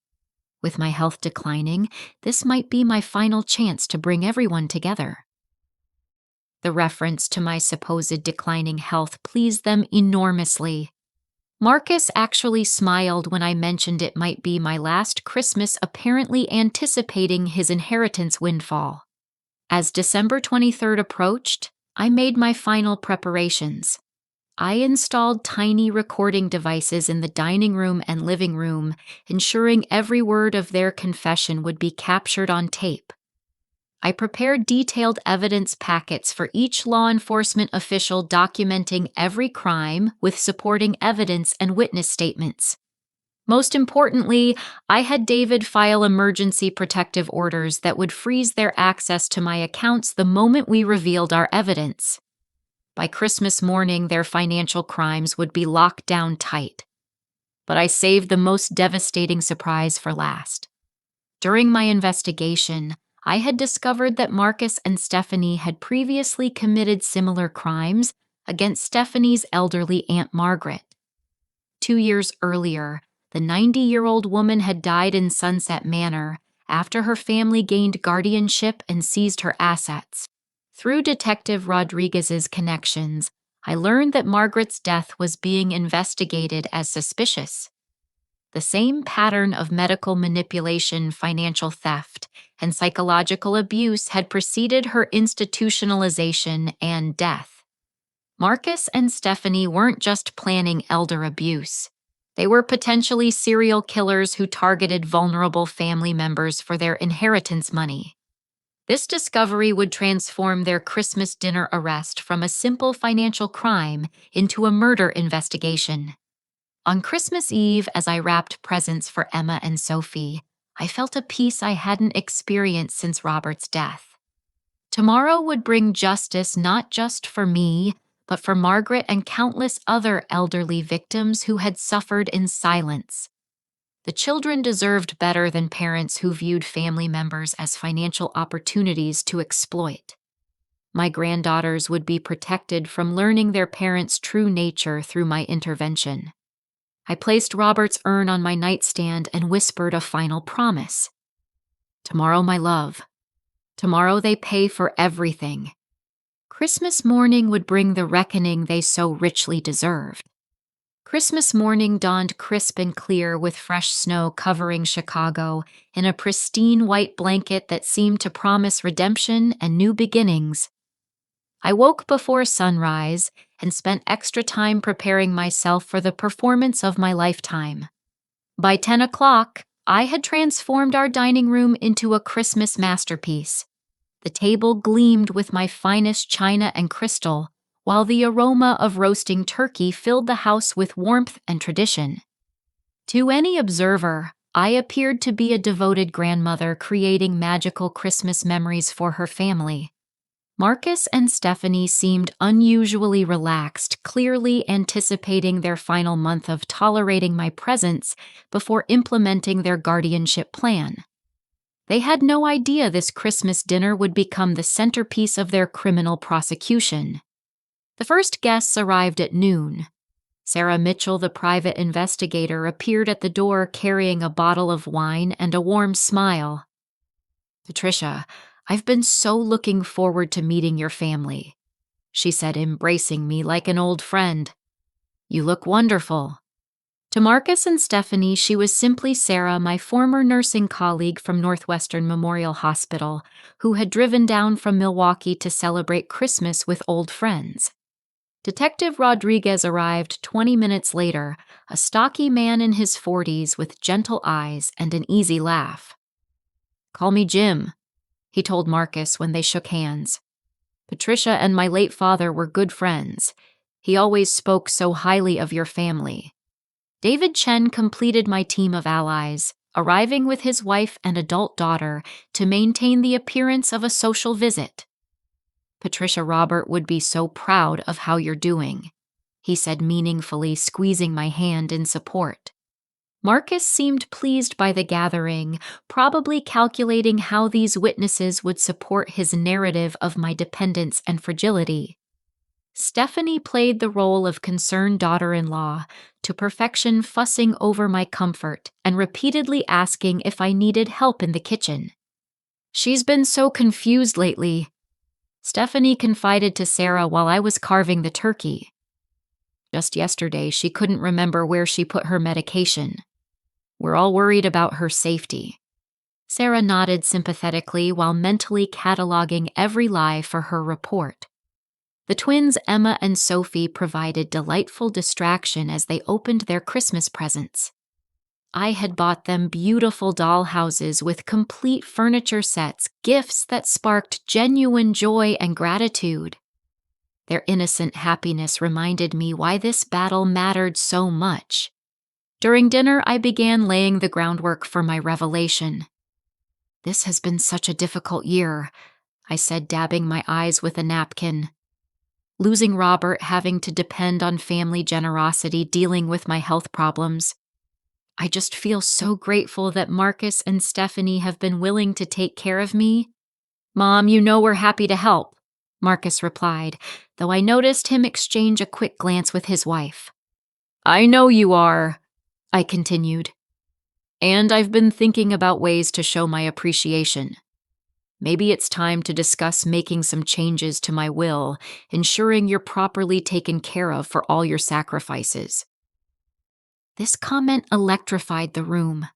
With my health declining, this might be my final chance to bring everyone together. The reference to my supposed declining health pleased them enormously. Marcus actually smiled when I mentioned it might be my last Christmas, apparently anticipating his inheritance windfall. As December 23rd approached, I made my final preparations. I installed tiny recording devices in the dining room and living room, ensuring every word of their confession would be captured on tape. I prepared detailed evidence packets for each law enforcement official documenting every crime with supporting evidence and witness statements. Most importantly, I had David file emergency protective orders that would freeze their access to my accounts the moment we revealed our evidence. By Christmas morning, their financial crimes would be locked down tight. But I saved the most devastating surprise for last. During my investigation, I had discovered that Marcus and Stephanie had previously committed similar crimes against Stephanie's elderly Aunt Margaret. 2 years earlier, the 90-year-old woman had died in Sunset Manor after her family gained guardianship and seized her assets. Through Detective Rodriguez's connections, I learned that Margaret's death was being investigated as suspicious. The same pattern of medical manipulation, financial theft, and psychological abuse had preceded her institutionalization and death. Marcus and Stephanie weren't just planning elder abuse. They were potentially serial killers who targeted vulnerable family members for their inheritance money. This discovery would transform their Christmas dinner arrest from a simple financial crime into a murder investigation. On Christmas Eve, as I wrapped presents for Emma and Sophie, I felt a peace I hadn't experienced since Robert's death. Tomorrow would bring justice not just for me, but for Margaret and countless other elderly victims who had suffered in silence. The children deserved better than parents who viewed family members as financial opportunities to exploit. My granddaughters would be protected from learning their parents' true nature through my intervention. I placed Robert's urn on my nightstand and whispered a final promise. Tomorrow, my love. Tomorrow they pay for everything. Christmas morning would bring the reckoning they so richly deserved. Christmas morning dawned crisp and clear with fresh snow covering Chicago in a pristine white blanket that seemed to promise redemption and new beginnings. I woke before sunrise and spent extra time preparing myself for the performance of my lifetime. By 10 o'clock, I had transformed our dining room into a Christmas masterpiece. The table gleamed with my finest china and crystal, while the aroma of roasting turkey filled the house with warmth and tradition. To any observer, I appeared to be a devoted grandmother creating magical Christmas memories for her family. Marcus and Stephanie seemed unusually relaxed, clearly anticipating their final month of tolerating my presence before implementing their guardianship plan. They had no idea this Christmas dinner would become the centerpiece of their criminal prosecution. The first guests arrived at noon. Sarah Mitchell, the private investigator, appeared at the door carrying a bottle of wine and a warm smile. "Patricia, I've been so looking forward to meeting your family," she said, embracing me like an old friend. "You look wonderful." To Marcus and Stephanie, she was simply Sarah, my former nursing colleague from Northwestern Memorial Hospital, who had driven down from Milwaukee to celebrate Christmas with old friends. Detective Rodriguez arrived 20 minutes later, a stocky man in his 40s with gentle eyes and an easy laugh. "Call me Jim," he told Marcus when they shook hands. "Patricia and my late father were good friends. He always spoke so highly of your family." David Chen completed my team of allies, arriving with his wife and adult daughter to maintain the appearance of a social visit. "Patricia, Robert would be so proud of how you're doing," he said meaningfully, squeezing my hand in support. Marcus seemed pleased by the gathering, probably calculating how these witnesses would support his narrative of my dependence and fragility. Stephanie played the role of concerned daughter-in-law, to perfection, fussing over my comfort and repeatedly asking if I needed help in the kitchen. "She's been so confused lately," Stephanie confided to Sarah while I was carving the turkey. Just yesterday, she couldn't remember where she put her medication. We're all worried about her safety." Sarah nodded sympathetically while mentally cataloging every lie for her report. The twins Emma and Sophie provided delightful distraction as they opened their Christmas presents. I had bought them beautiful doll houses with complete furniture sets, gifts that sparked genuine joy and gratitude. Their innocent happiness reminded me why this battle mattered so much. During dinner, I began laying the groundwork for my revelation. "This has been such a difficult year," I said, dabbing my eyes with a napkin. Losing Robert, having to depend on family generosity, dealing with my health problems. I just feel so grateful that Marcus and Stephanie have been willing to take care of me. "Mom, you know we're happy to help," Marcus replied, though I noticed him exchange a quick glance with his wife. "I know you are," I continued. "And I've been thinking about ways to show my appreciation. Maybe it's time to discuss making some changes to my will, ensuring you're properly taken care of for all your sacrifices." This comment electrified the room.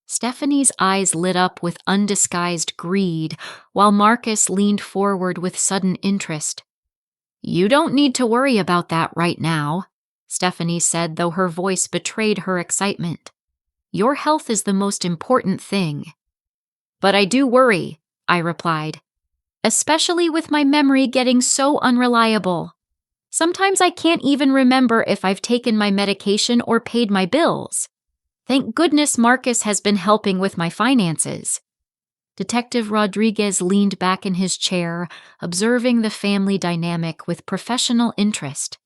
Stephanie's eyes lit up with undisguised greed, while Marcus leaned forward with sudden interest. "You don't need to worry about that right now," Stephanie said, though her voice betrayed her excitement. "Your health is the most important thing." "But I do worry," I replied, "especially with my memory getting so unreliable. Sometimes I can't even remember if I've taken my medication or paid my bills. Thank goodness Marcus has been helping with my finances." Detective Rodriguez leaned back in his chair, observing the family dynamic with professional interest.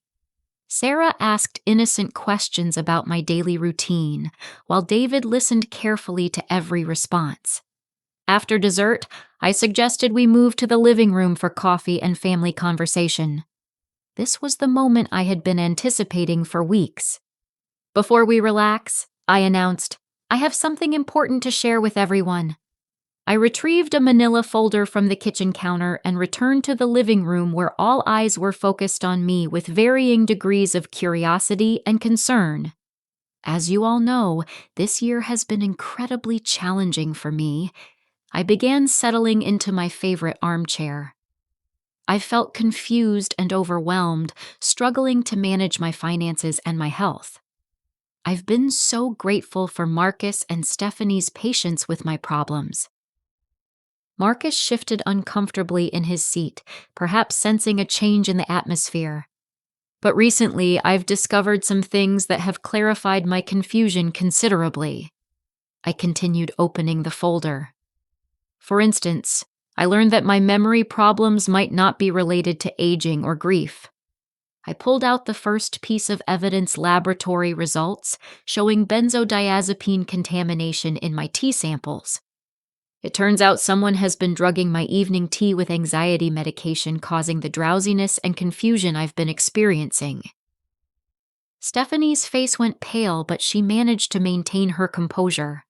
Sarah asked innocent questions about my daily routine, while David listened carefully to every response. After dessert, I suggested we move to the living room for coffee and family conversation. This was the moment I had been anticipating for weeks. "Before we relax," I announced, "I have something important to share with everyone." I retrieved a manila folder from the kitchen counter and returned to the living room where all eyes were focused on me with varying degrees of curiosity and concern. As you all know, this year has been incredibly challenging for me. I began settling into my favorite armchair. I felt confused and overwhelmed, struggling to manage my finances and my health. I've been so grateful for Marcus and Stephanie's patience with my problems. Marcus shifted uncomfortably in his seat, perhaps sensing a change in the atmosphere. "But recently, I've discovered some things that have clarified my confusion considerably." I continued opening the folder. "For instance, I learned that my memory problems might not be related to aging or grief." I pulled out the first piece of evidence laboratory results showing benzodiazepine contamination in my tea samples. It turns out someone has been drugging my evening tea with anxiety medication, causing the drowsiness and confusion I've been experiencing. Stephanie's face went pale, but she managed to maintain her composure.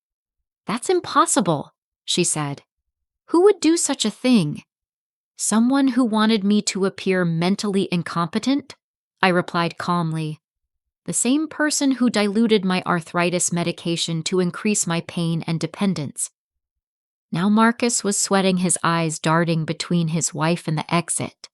"That's impossible," she said. "Who would do such a thing?" "Someone who wanted me to appear mentally incompetent?" I replied calmly. "The same person who diluted my arthritis medication to increase my pain and dependence." Now Marcus was sweating, his eyes darting between his wife and the exit.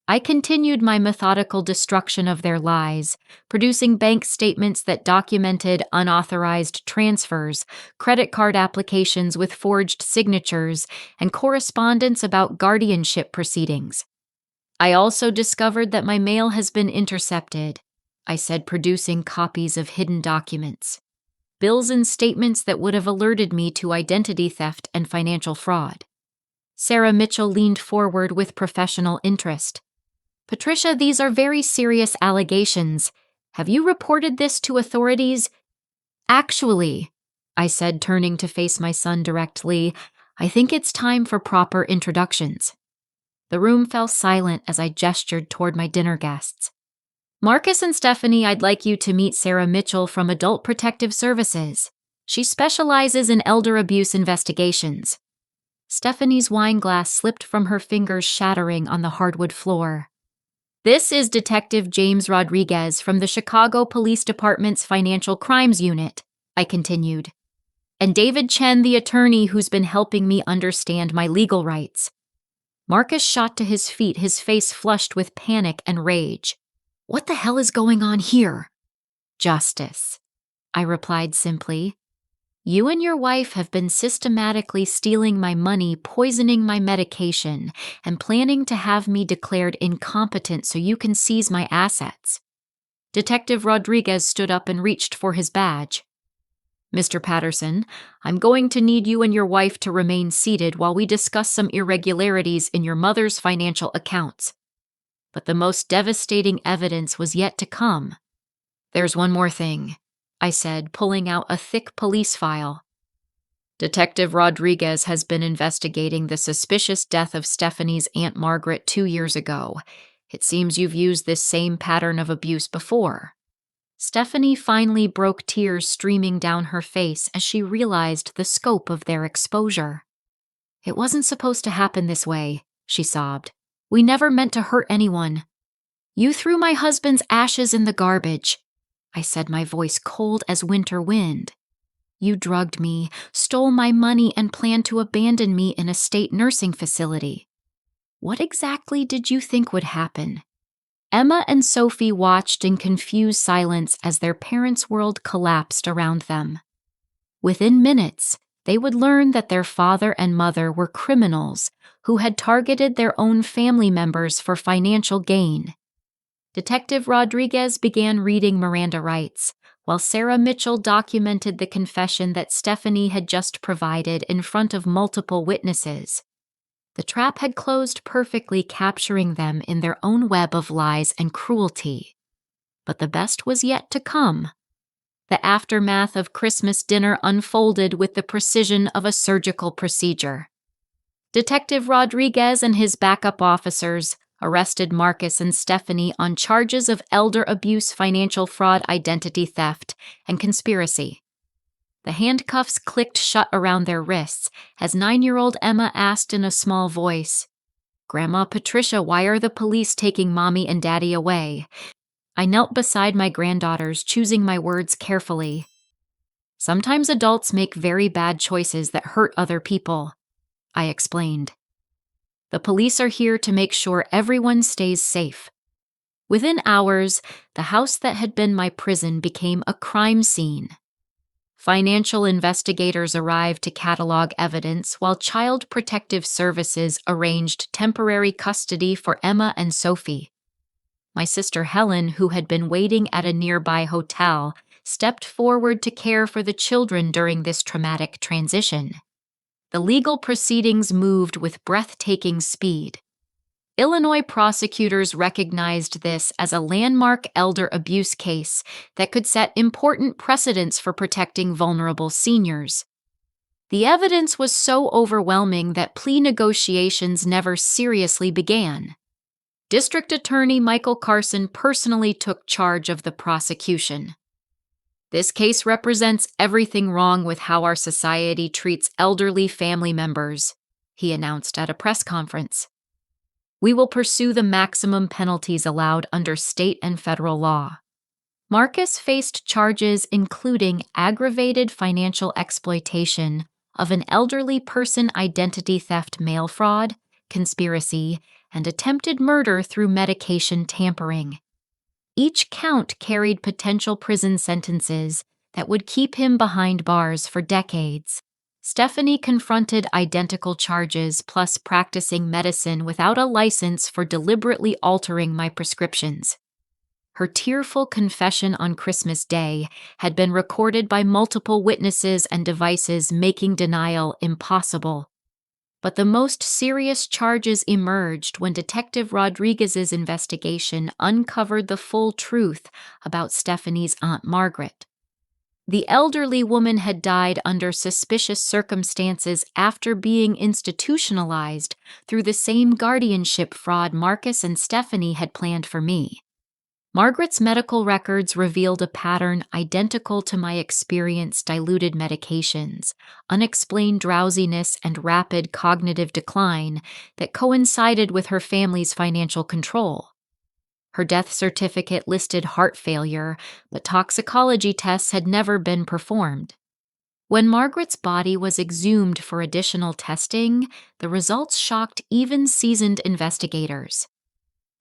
I continued my methodical destruction of their lies, producing bank statements that documented unauthorized transfers, credit card applications with forged signatures, and correspondence about guardianship proceedings. "I also discovered that my mail has been intercepted," I said, producing copies of hidden documents. Bills and statements that would have alerted me to identity theft and financial fraud. Sarah Mitchell leaned forward with professional interest. "Patricia, these are very serious allegations. Have you reported this to authorities?" "Actually," I said, turning to face my son directly, "I think it's time for proper introductions." The room fell silent as I gestured toward my dinner guests. "Marcus and Stephanie, I'd like you to meet Sarah Mitchell from Adult Protective Services. She specializes in elder abuse investigations." Stephanie's wine glass slipped from her fingers, shattering on the hardwood floor. This is Detective James Rodriguez from the Chicago Police Department's Financial Crimes Unit, I continued. And David Chen, the attorney who's been helping me understand my legal rights. Marcus shot to his feet, his face flushed with panic and rage. What the hell is going on here? Justice, I replied simply. You and your wife have been systematically stealing my money, poisoning my medication, and planning to have me declared incompetent so you can seize my assets. Detective Rodriguez stood up and reached for his badge. Mr. Patterson, I'm going to need you and your wife to remain seated while we discuss some irregularities in your mother's financial accounts. But the most devastating evidence was yet to come. There's one more thing, I said, pulling out a thick police file. Detective Rodriguez has been investigating the suspicious death of Stephanie's Aunt Margaret 2 years ago. It seems you've used this same pattern of abuse before. Stephanie finally broke, tears streaming down her face as she realized the scope of their exposure. It wasn't supposed to happen this way, she sobbed. We never meant to hurt anyone. You threw my husband's ashes in the garbage, I said, my voice cold as winter wind. You drugged me, stole my money, and planned to abandon me in a state nursing facility. What exactly did you think would happen? Emma and Sophie watched in confused silence as their parents' world collapsed around them. Within minutes, they would learn that their father and mother were criminals who had targeted their own family members for financial gain. Detective Rodriguez began reading Miranda rights, while Sarah Mitchell documented the confession that Stephanie had just provided in front of multiple witnesses. The trap had closed perfectly, capturing them in their own web of lies and cruelty. But the best was yet to come. The aftermath of Christmas dinner unfolded with the precision of a surgical procedure. Detective Rodriguez and his backup officers arrested Marcus and Stephanie on charges of elder abuse, financial fraud, identity theft, and conspiracy. The handcuffs clicked shut around their wrists as 9-year-old Emma asked in a small voice, Grandma Patricia, why are the police taking Mommy and Daddy away? I knelt beside my granddaughters, choosing my words carefully. Sometimes adults make very bad choices that hurt other people, I explained. The police are here to make sure everyone stays safe. Within hours, the house that had been my prison became a crime scene. Financial investigators arrived to catalog evidence while Child Protective Services arranged temporary custody for Emma and Sophie. My sister Helen, who had been waiting at a nearby hotel, stepped forward to care for the children during this traumatic transition. The legal proceedings moved with breathtaking speed. Illinois prosecutors recognized this as a landmark elder abuse case that could set important precedents for protecting vulnerable seniors. The evidence was so overwhelming that plea negotiations never seriously began. District Attorney Michael Carson personally took charge of the prosecution. This case represents everything wrong with how our society treats elderly family members, he announced at a press conference. We will pursue the maximum penalties allowed under state and federal law. Marcus faced charges including aggravated financial exploitation of an elderly person, identity theft, mail fraud, conspiracy, and attempted murder through medication tampering. Each count carried potential prison sentences that would keep him behind bars for decades. Stephanie confronted identical charges plus practicing medicine without a license for deliberately altering my prescriptions. Her tearful confession on Christmas Day had been recorded by multiple witnesses and devices, making denial impossible. But the most serious charges emerged when Detective Rodriguez's investigation uncovered the full truth about Stephanie's Aunt Margaret. The elderly woman had died under suspicious circumstances after being institutionalized through the same guardianship fraud Marcus and Stephanie had planned for me. Margaret's medical records revealed a pattern identical to my experience: diluted medications, unexplained drowsiness, and rapid cognitive decline that coincided with her family's financial control. Her death certificate listed heart failure, but toxicology tests had never been performed. When Margaret's body was exhumed for additional testing, the results shocked even seasoned investigators.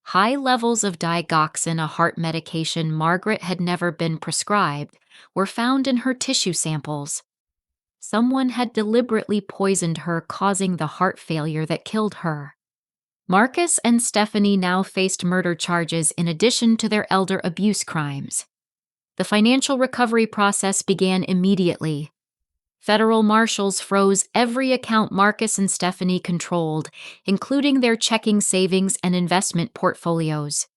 High levels of digoxin, a heart medication Margaret had never been prescribed, were found in her tissue samples. Someone had deliberately poisoned her, causing the heart failure that killed her. Marcus and Stephanie now faced murder charges in addition to their elder abuse crimes. The financial recovery process began immediately. Federal marshals froze every account Marcus and Stephanie controlled, including their checking, savings, and investment portfolios.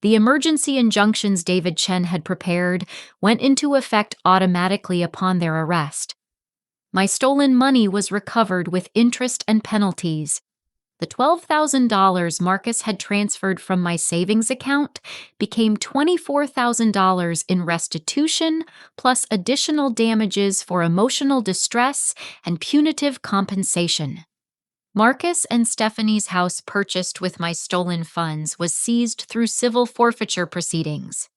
The emergency injunctions David Chen had prepared went into effect automatically upon their arrest. My stolen money was recovered with interest and penalties. The $12,000 Marcus had transferred from my savings account became $24,000 in restitution, plus additional damages for emotional distress and punitive compensation. Marcus and Stephanie's house purchased with my stolen funds was seized through civil forfeiture proceedings.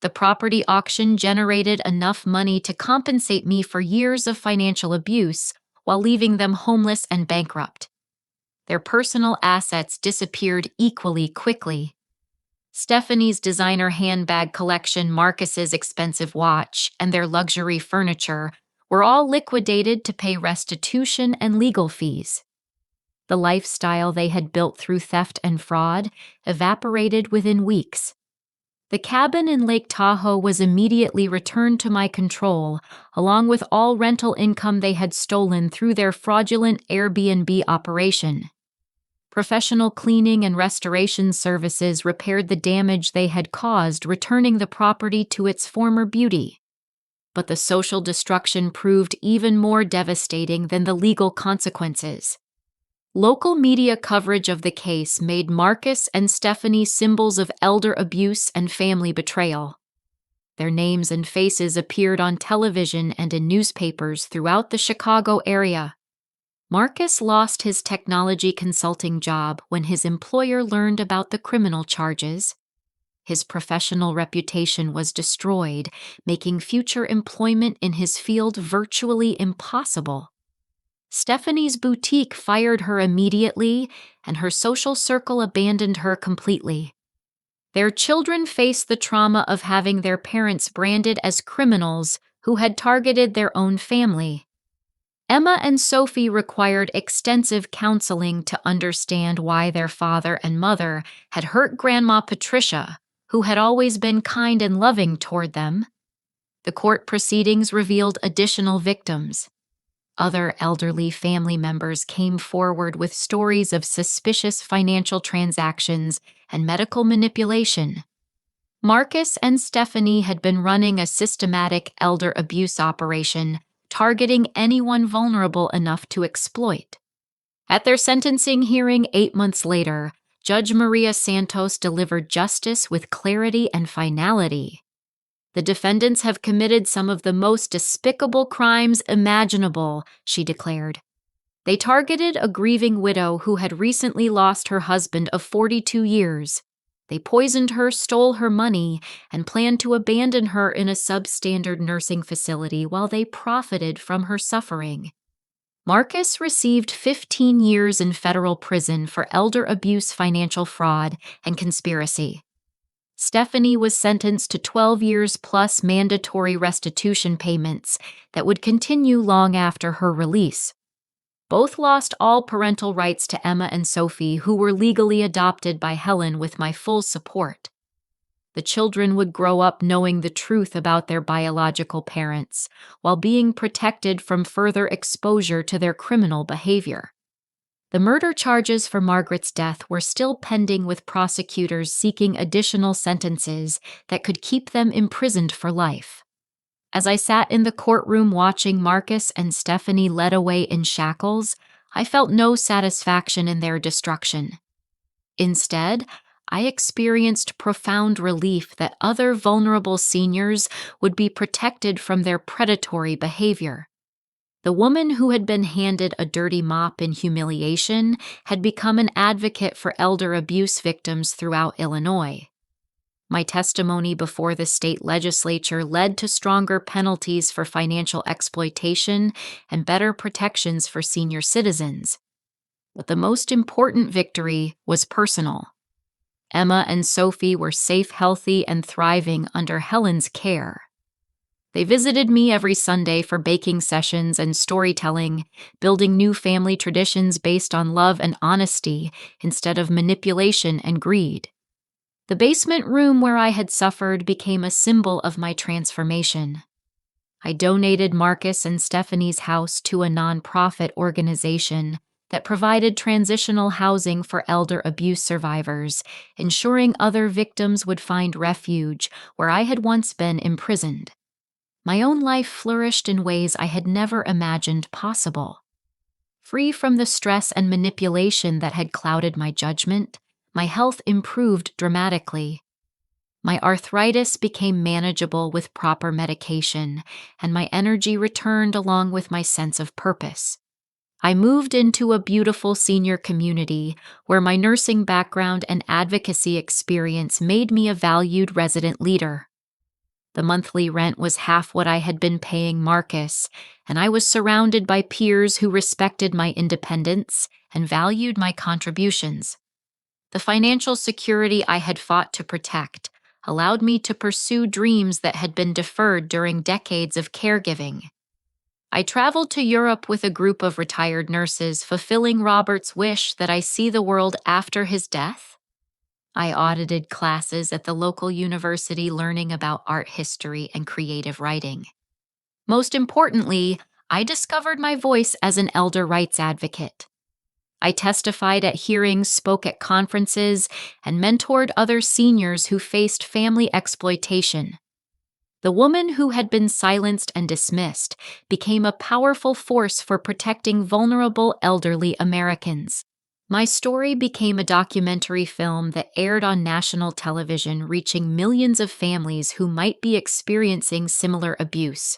The property auction generated enough money to compensate me for years of financial abuse while leaving them homeless and bankrupt. Their personal assets disappeared equally quickly. Stephanie's designer handbag collection, Marcus's expensive watch, and their luxury furniture were all liquidated to pay restitution and legal fees. The lifestyle they had built through theft and fraud evaporated within weeks. The cabin in Lake Tahoe was immediately returned to my control, along with all rental income they had stolen through their fraudulent Airbnb operation. Professional cleaning and restoration services repaired the damage they had caused, returning the property to its former beauty. But the social destruction proved even more devastating than the legal consequences. Local media coverage of the case made Marcus and Stephanie symbols of elder abuse and family betrayal. Their names and faces appeared on television and in newspapers throughout the Chicago area. Marcus lost his technology consulting job when his employer learned about the criminal charges. His professional reputation was destroyed, making future employment in his field virtually impossible. Stephanie's boutique fired her immediately, and her social circle abandoned her completely. Their children faced the trauma of having their parents branded as criminals who had targeted their own family. Emma and Sophie required extensive counseling to understand why their father and mother had hurt Grandma Patricia, who had always been kind and loving toward them. The court proceedings revealed additional victims. Other elderly family members came forward with stories of suspicious financial transactions and medical manipulation. Marcus and Stephanie had been running a systematic elder abuse operation, targeting anyone vulnerable enough to exploit. At their sentencing hearing 8 months later, Judge Maria Santos delivered justice with clarity and finality. The defendants have committed some of the most despicable crimes imaginable, she declared. They targeted a grieving widow who had recently lost her husband of 42 years. They poisoned her, stole her money, and planned to abandon her in a substandard nursing facility while they profited from her suffering. Marcus received 15 years in federal prison for elder abuse, financial fraud, and conspiracy. Stephanie was sentenced to 12 years plus mandatory restitution payments that would continue long after her release. Both lost all parental rights to Emma and Sophie, who were legally adopted by Helen with my full support. The children would grow up knowing the truth about their biological parents, while being protected from further exposure to their criminal behavior. The murder charges for Margaret's death were still pending, with prosecutors seeking additional sentences that could keep them imprisoned for life. As I sat in the courtroom watching Marcus and Stephanie led away in shackles, I felt no satisfaction in their destruction. Instead, I experienced profound relief that other vulnerable seniors would be protected from their predatory behavior. The woman who had been handed a dirty mop in humiliation had become an advocate for elder abuse victims throughout Illinois. My testimony before the state legislature led to stronger penalties for financial exploitation and better protections for senior citizens. But the most important victory was personal. Emma and Sophie were safe, healthy, and thriving under Helen's care. They visited me every Sunday for baking sessions and storytelling, building new family traditions based on love and honesty instead of manipulation and greed. The basement room where I had suffered became a symbol of my transformation. I donated Marcus and Stephanie's house to a nonprofit organization that provided transitional housing for elder abuse survivors, ensuring other victims would find refuge where I had once been imprisoned. My own life flourished in ways I had never imagined possible. Free from the stress and manipulation that had clouded my judgment, my health improved dramatically. My arthritis became manageable with proper medication, and my energy returned along with my sense of purpose. I moved into a beautiful senior community where my nursing background and advocacy experience made me a valued resident leader. The monthly rent was half what I had been paying Marcus, and I was surrounded by peers who respected my independence and valued my contributions. The financial security I had fought to protect allowed me to pursue dreams that had been deferred during decades of caregiving. I traveled to Europe with a group of retired nurses, fulfilling Robert's wish that I see the world after his death. I audited classes at the local university learning about art history and creative writing. Most importantly, I discovered my voice as an elder rights advocate. I testified at hearings, spoke at conferences, and mentored other seniors who faced family exploitation. The woman who had been silenced and dismissed became a powerful force for protecting vulnerable elderly Americans. My story became a documentary film that aired on national television, reaching millions of families who might be experiencing similar abuse.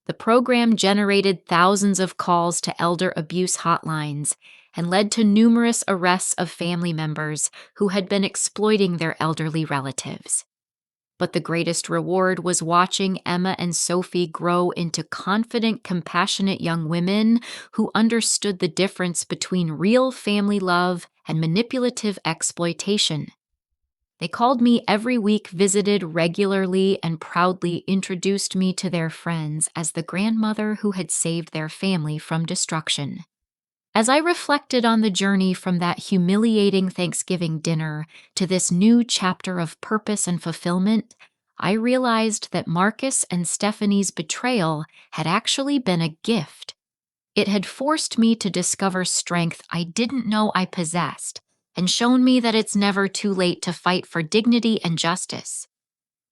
The program generated thousands of calls to elder abuse hotlines and led to numerous arrests of family members who had been exploiting their elderly relatives. But the greatest reward was watching Emma and Sophie grow into confident, compassionate young women who understood the difference between real family love and manipulative exploitation. They called me every week, visited regularly, and proudly introduced me to their friends as the grandmother who had saved their family from destruction. As I reflected on the journey from that humiliating Thanksgiving dinner to this new chapter of purpose and fulfillment, I realized that Marcus and Stephanie's betrayal had actually been a gift. It had forced me to discover strength I didn't know I possessed, and shown me that it's never too late to fight for dignity and justice.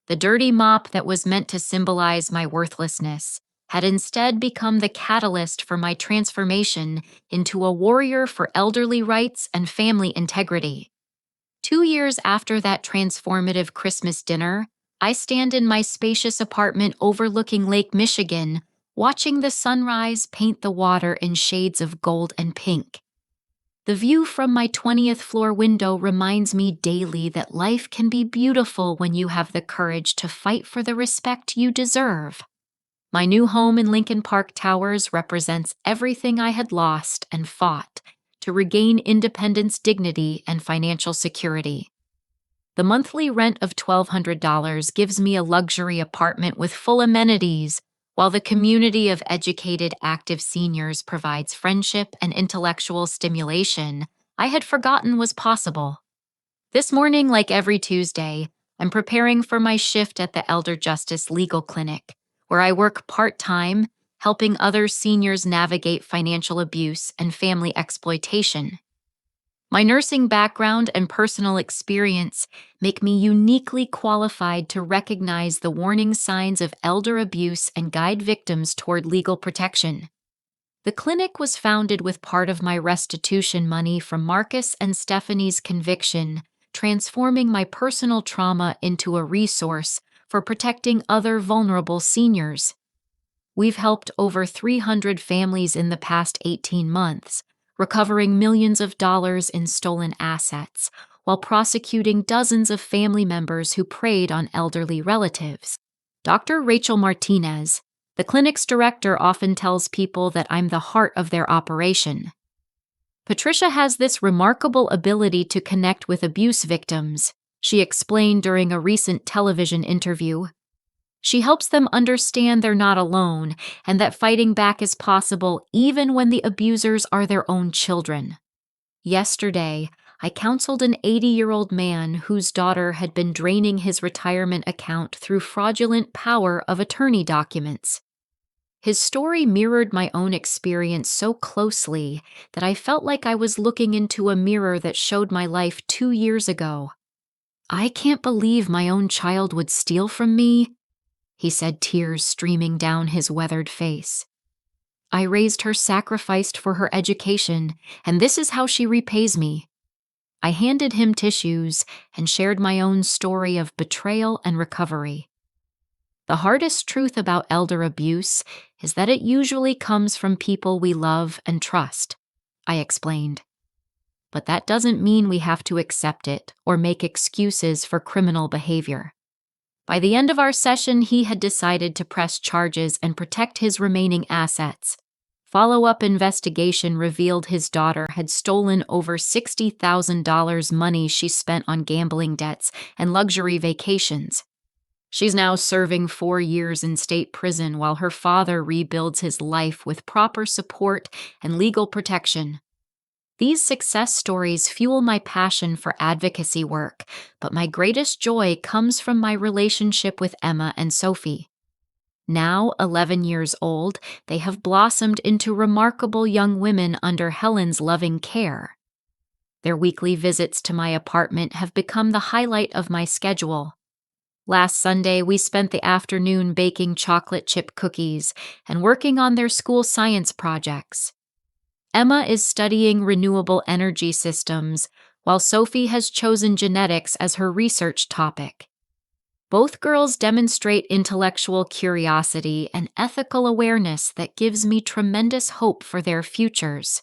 The dirty mop that was meant to symbolize my worthlessness had instead become the catalyst for my transformation into a warrior for elderly rights and family integrity. 2 years after that transformative Christmas dinner, I stand in my spacious apartment overlooking Lake Michigan, watching the sunrise paint the water in shades of gold and pink. The view from my 20th floor window reminds me daily that life can be beautiful when you have the courage to fight for the respect you deserve. My new home in Lincoln Park Towers represents everything I had lost and fought to regain independence, dignity, and financial security. The monthly rent of $1,200 gives me a luxury apartment with full amenities, while the community of educated, active seniors provides friendship and intellectual stimulation I had forgotten was possible. This morning, like every Tuesday, I'm preparing for my shift at the Elder Justice Legal Clinic, where I work part-time, helping other seniors navigate financial abuse and family exploitation. My nursing background and personal experience make me uniquely qualified to recognize the warning signs of elder abuse and guide victims toward legal protection. The clinic was founded with part of my restitution money from Marcus and Stephanie's conviction, transforming my personal trauma into a resource for protecting other vulnerable seniors. We've helped over 300 families in the past 18 months, recovering millions of dollars in stolen assets, while prosecuting dozens of family members who preyed on elderly relatives. Dr. Rachel Martinez, the clinic's director, often tells people that I'm the heart of their operation. Patricia has this remarkable ability to connect with abuse victims, she explained during a recent television interview. She helps them understand they're not alone and that fighting back is possible even when the abusers are their own children. Yesterday, I counseled an 80-year-old man whose daughter had been draining his retirement account through fraudulent power of attorney documents. His story mirrored my own experience so closely that I felt like I was looking into a mirror that showed my life 2 years ago. "I can't believe my own child would steal from me," he said, tears streaming down his weathered face. "I raised her, sacrificed for her education, and this is how she repays me." I handed him tissues and shared my own story of betrayal and recovery. "The hardest truth about elder abuse is that it usually comes from people we love and trust," I explained. "But that doesn't mean we have to accept it or make excuses for criminal behavior." By the end of our session, he had decided to press charges and protect his remaining assets. Follow-up investigation revealed his daughter had stolen over $60,000 money she spent on gambling debts and luxury vacations. She's now serving 4 years in state prison while her father rebuilds his life with proper support and legal protection. These success stories fuel my passion for advocacy work, but my greatest joy comes from my relationship with Emma and Sophie. Now, 11 years old, they have blossomed into remarkable young women under Helen's loving care. Their weekly visits to my apartment have become the highlight of my schedule. Last Sunday, we spent the afternoon baking chocolate chip cookies and working on their school science projects. Emma is studying renewable energy systems, while Sophie has chosen genetics as her research topic. Both girls demonstrate intellectual curiosity and ethical awareness that gives me tremendous hope for their futures.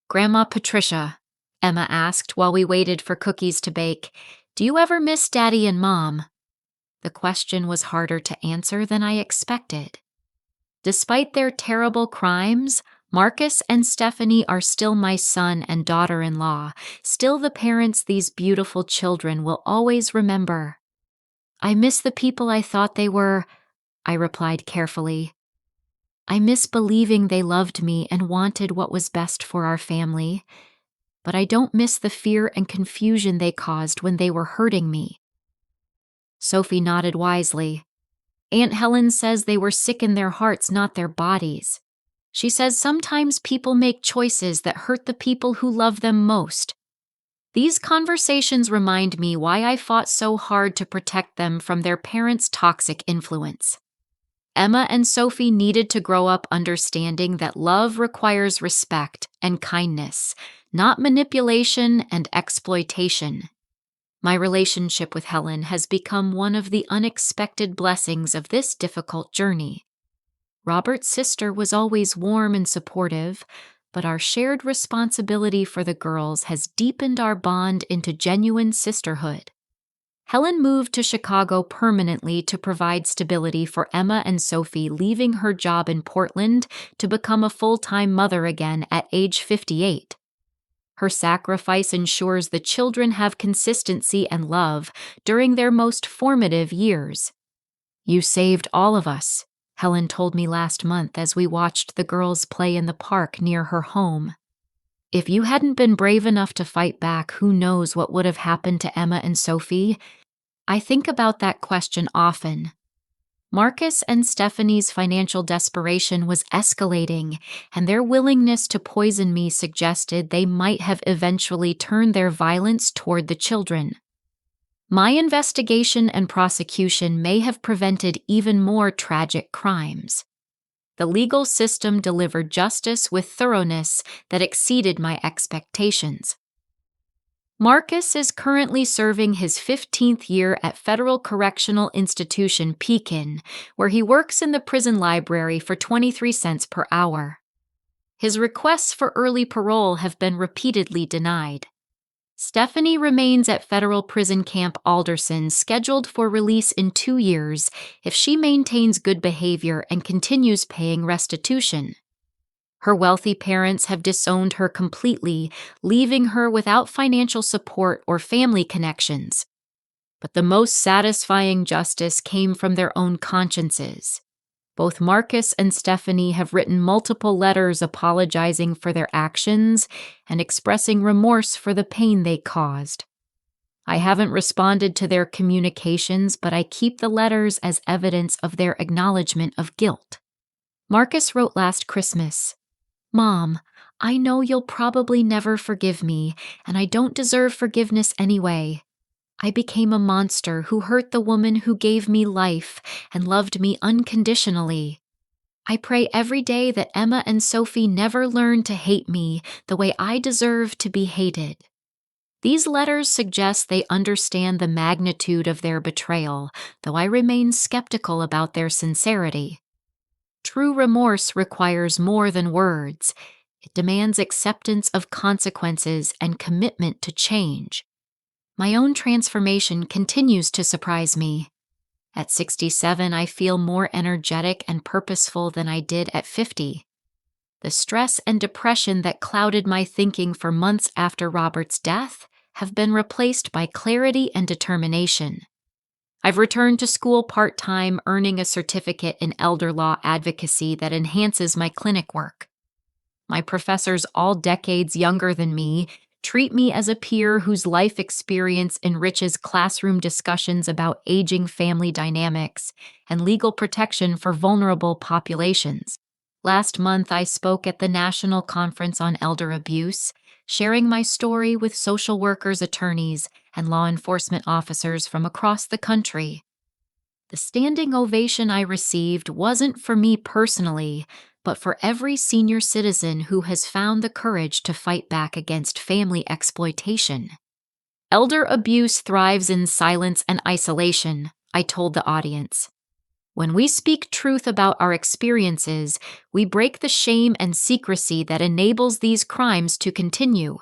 "Grandma Patricia," Emma asked while we waited for cookies to bake, "do you ever miss Daddy and Mom?" The question was harder to answer than I expected. Despite their terrible crimes, Marcus and Stephanie are still my son and daughter-in-law, still the parents these beautiful children will always remember. "I miss the people I thought they were," I replied carefully. "I miss believing they loved me and wanted what was best for our family, but I don't miss the fear and confusion they caused when they were hurting me." Sophie nodded wisely. "Aunt Helen says they were sick in their hearts, not their bodies. She says sometimes people make choices that hurt the people who love them most. These conversations remind me why I fought so hard to protect them from their parents' toxic influence. Emma and Sophie needed to grow up understanding that love requires respect and kindness, not manipulation and exploitation. My relationship with Helen has become one of the unexpected blessings of this difficult journey. Robert's sister was always warm and supportive, but our shared responsibility for the girls has deepened our bond into genuine sisterhood. Helen moved to Chicago permanently to provide stability for Emma and Sophie, leaving her job in Portland to become a full-time mother again at age 58. Her sacrifice ensures the children have consistency and love during their most formative years. "You saved all of us," Helen told me last month as we watched the girls play in the park near her home. "If you hadn't been brave enough to fight back, who knows what would have happened to Emma and Sophie?" I think about that question often. Marcus and Stephanie's financial desperation was escalating, and their willingness to poison me suggested they might have eventually turned their violence toward the children. My investigation and prosecution may have prevented even more tragic crimes. The legal system delivered justice with thoroughness that exceeded my expectations. Marcus is currently serving his 15th year at Federal Correctional Institution Pekin, where he works in the prison library for 23 cents per hour. His requests for early parole have been repeatedly denied. Stephanie remains at federal prison camp Alderson, scheduled for release in 2 years if she maintains good behavior and continues paying restitution. Her wealthy parents have disowned her completely, leaving her without financial support or family connections. But the most satisfying justice came from their own consciences. Both Marcus and Stephanie have written multiple letters apologizing for their actions and expressing remorse for the pain they caused. I haven't responded to their communications, but I keep the letters as evidence of their acknowledgement of guilt. Marcus wrote last Christmas, "Mom, I know you'll probably never forgive me, and I don't deserve forgiveness anyway. I became a monster who hurt the woman who gave me life and loved me unconditionally. I pray every day that Emma and Sophie never learn to hate me the way I deserve to be hated." These letters suggest they understand the magnitude of their betrayal, though I remain skeptical about their sincerity. True remorse requires more than words. It demands acceptance of consequences and commitment to change. My own transformation continues to surprise me. At 67, I feel more energetic and purposeful than I did at 50. The stress and depression that clouded my thinking for months after Robert's death have been replaced by clarity and determination. I've returned to school part-time, earning a certificate in elder law advocacy that enhances my clinic work. My professors, all decades younger than me, treat me as a peer whose life experience enriches classroom discussions about aging family dynamics and legal protection for vulnerable populations. Last month, I spoke at the National Conference on Elder Abuse, sharing my story with social workers, attorneys, and law enforcement officers from across the country. The standing ovation I received wasn't for me personally, but for every senior citizen who has found the courage to fight back against family exploitation. Elder abuse thrives in silence and isolation, I told the audience. When we speak truth about our experiences, we break the shame and secrecy that enables these crimes to continue.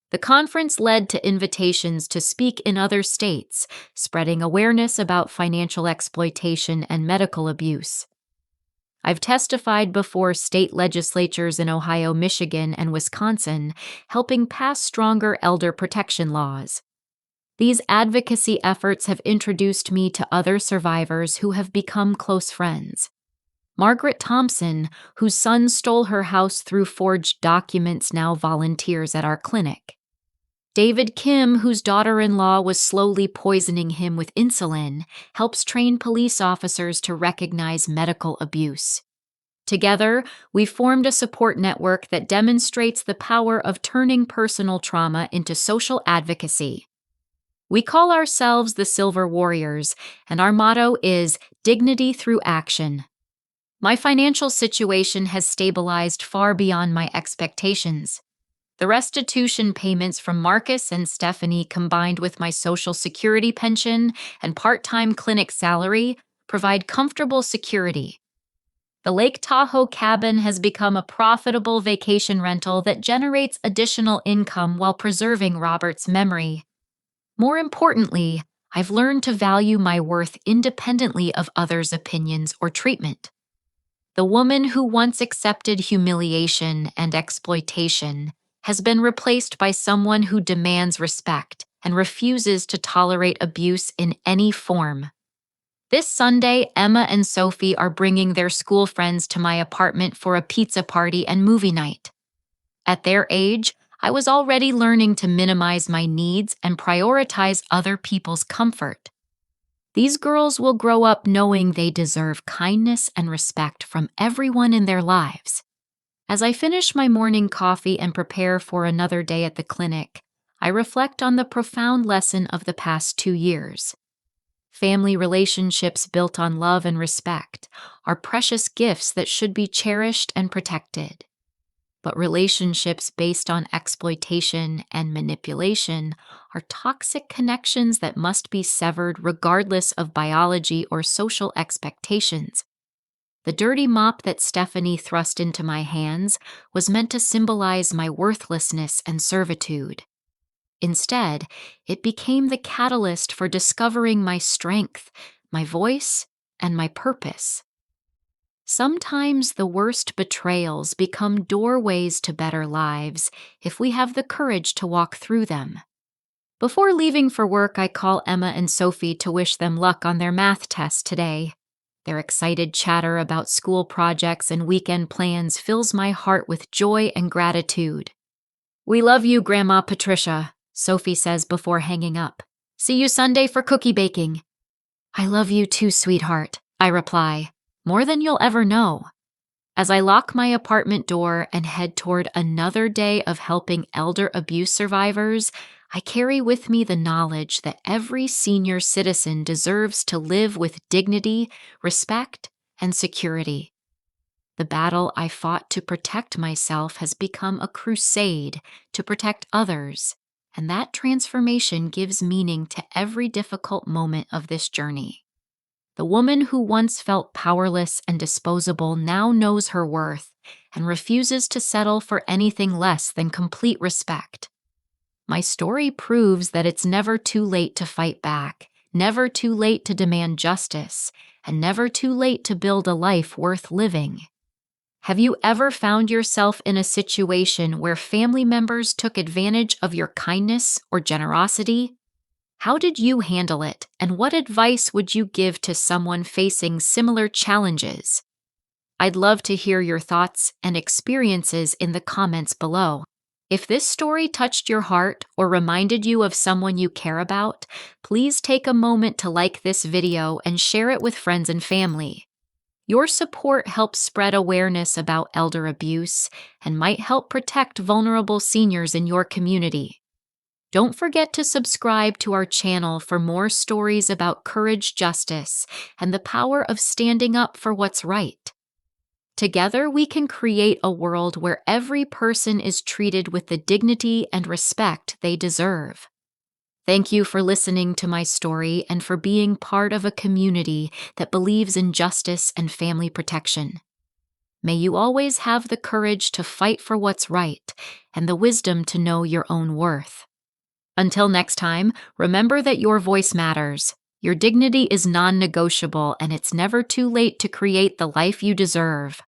The conference led to invitations to speak in other states, spreading awareness about financial exploitation and medical abuse. I've testified before state legislatures in Ohio, Michigan, and Wisconsin, helping pass stronger elder protection laws. These advocacy efforts have introduced me to other survivors who have become close friends. Margaret Thompson, whose son stole her house through forged documents, now volunteers at our clinic. David Kim, whose daughter-in-law was slowly poisoning him with insulin, helps train police officers to recognize medical abuse. Together, we formed a support network that demonstrates the power of turning personal trauma into social advocacy. We call ourselves the Silver Warriors, and our motto is dignity through action. My financial situation has stabilized far beyond my expectations. The restitution payments from Marcus and Stephanie, combined with my Social Security pension and part-time clinic salary, provide comfortable security. The Lake Tahoe cabin has become a profitable vacation rental that generates additional income while preserving Robert's memory. More importantly, I've learned to value my worth independently of others' opinions or treatment. The woman who once accepted humiliation and exploitation has been replaced by someone who demands respect and refuses to tolerate abuse in any form. This Sunday, Emma and Sophie are bringing their school friends to my apartment for a pizza party and movie night. At their age, I was already learning to minimize my needs and prioritize other people's comfort. These girls will grow up knowing they deserve kindness and respect from everyone in their lives. As I finish my morning coffee and prepare for another day at the clinic, I reflect on the profound lesson of the past 2 years. Family relationships built on love and respect are precious gifts that should be cherished and protected. But relationships based on exploitation and manipulation are toxic connections that must be severed regardless of biology or social expectations. The dirty mop that Stephanie thrust into my hands was meant to symbolize my worthlessness and servitude. Instead, it became the catalyst for discovering my strength, my voice, and my purpose. Sometimes the worst betrayals become doorways to better lives if we have the courage to walk through them. Before leaving for work, I call Emma and Sophie to wish them luck on their math test today. Their excited chatter about school projects and weekend plans fills my heart with joy and gratitude. "We love you, Grandma Patricia," Sophie says before hanging up. "See you Sunday for cookie baking." "I love you too, sweetheart," I reply, more than you'll ever know. As I lock my apartment door and head toward another day of helping elder abuse survivors, I carry with me the knowledge that every senior citizen deserves to live with dignity, respect, and security. The battle I fought to protect myself has become a crusade to protect others, and that transformation gives meaning to every difficult moment of this journey. The woman who once felt powerless and disposable now knows her worth and refuses to settle for anything less than complete respect. My story proves that it's never too late to fight back, never too late to demand justice, and never too late to build a life worth living. Have you ever found yourself in a situation where family members took advantage of your kindness or generosity? How did you handle it, and what advice would you give to someone facing similar challenges? I'd love to hear your thoughts and experiences in the comments below. If this story touched your heart or reminded you of someone you care about, please take a moment to like this video and share it with friends and family. Your support helps spread awareness about elder abuse and might help protect vulnerable seniors in your community. Don't forget to subscribe to our channel for more stories about courage, justice, and the power of standing up for what's right. Together, we can create a world where every person is treated with the dignity and respect they deserve. Thank you for listening to my story and for being part of a community that believes in justice and family protection. May you always have the courage to fight for what's right and the wisdom to know your own worth. Until next time, remember that your voice matters. Your dignity is non-negotiable, and it's never too late to create the life you deserve.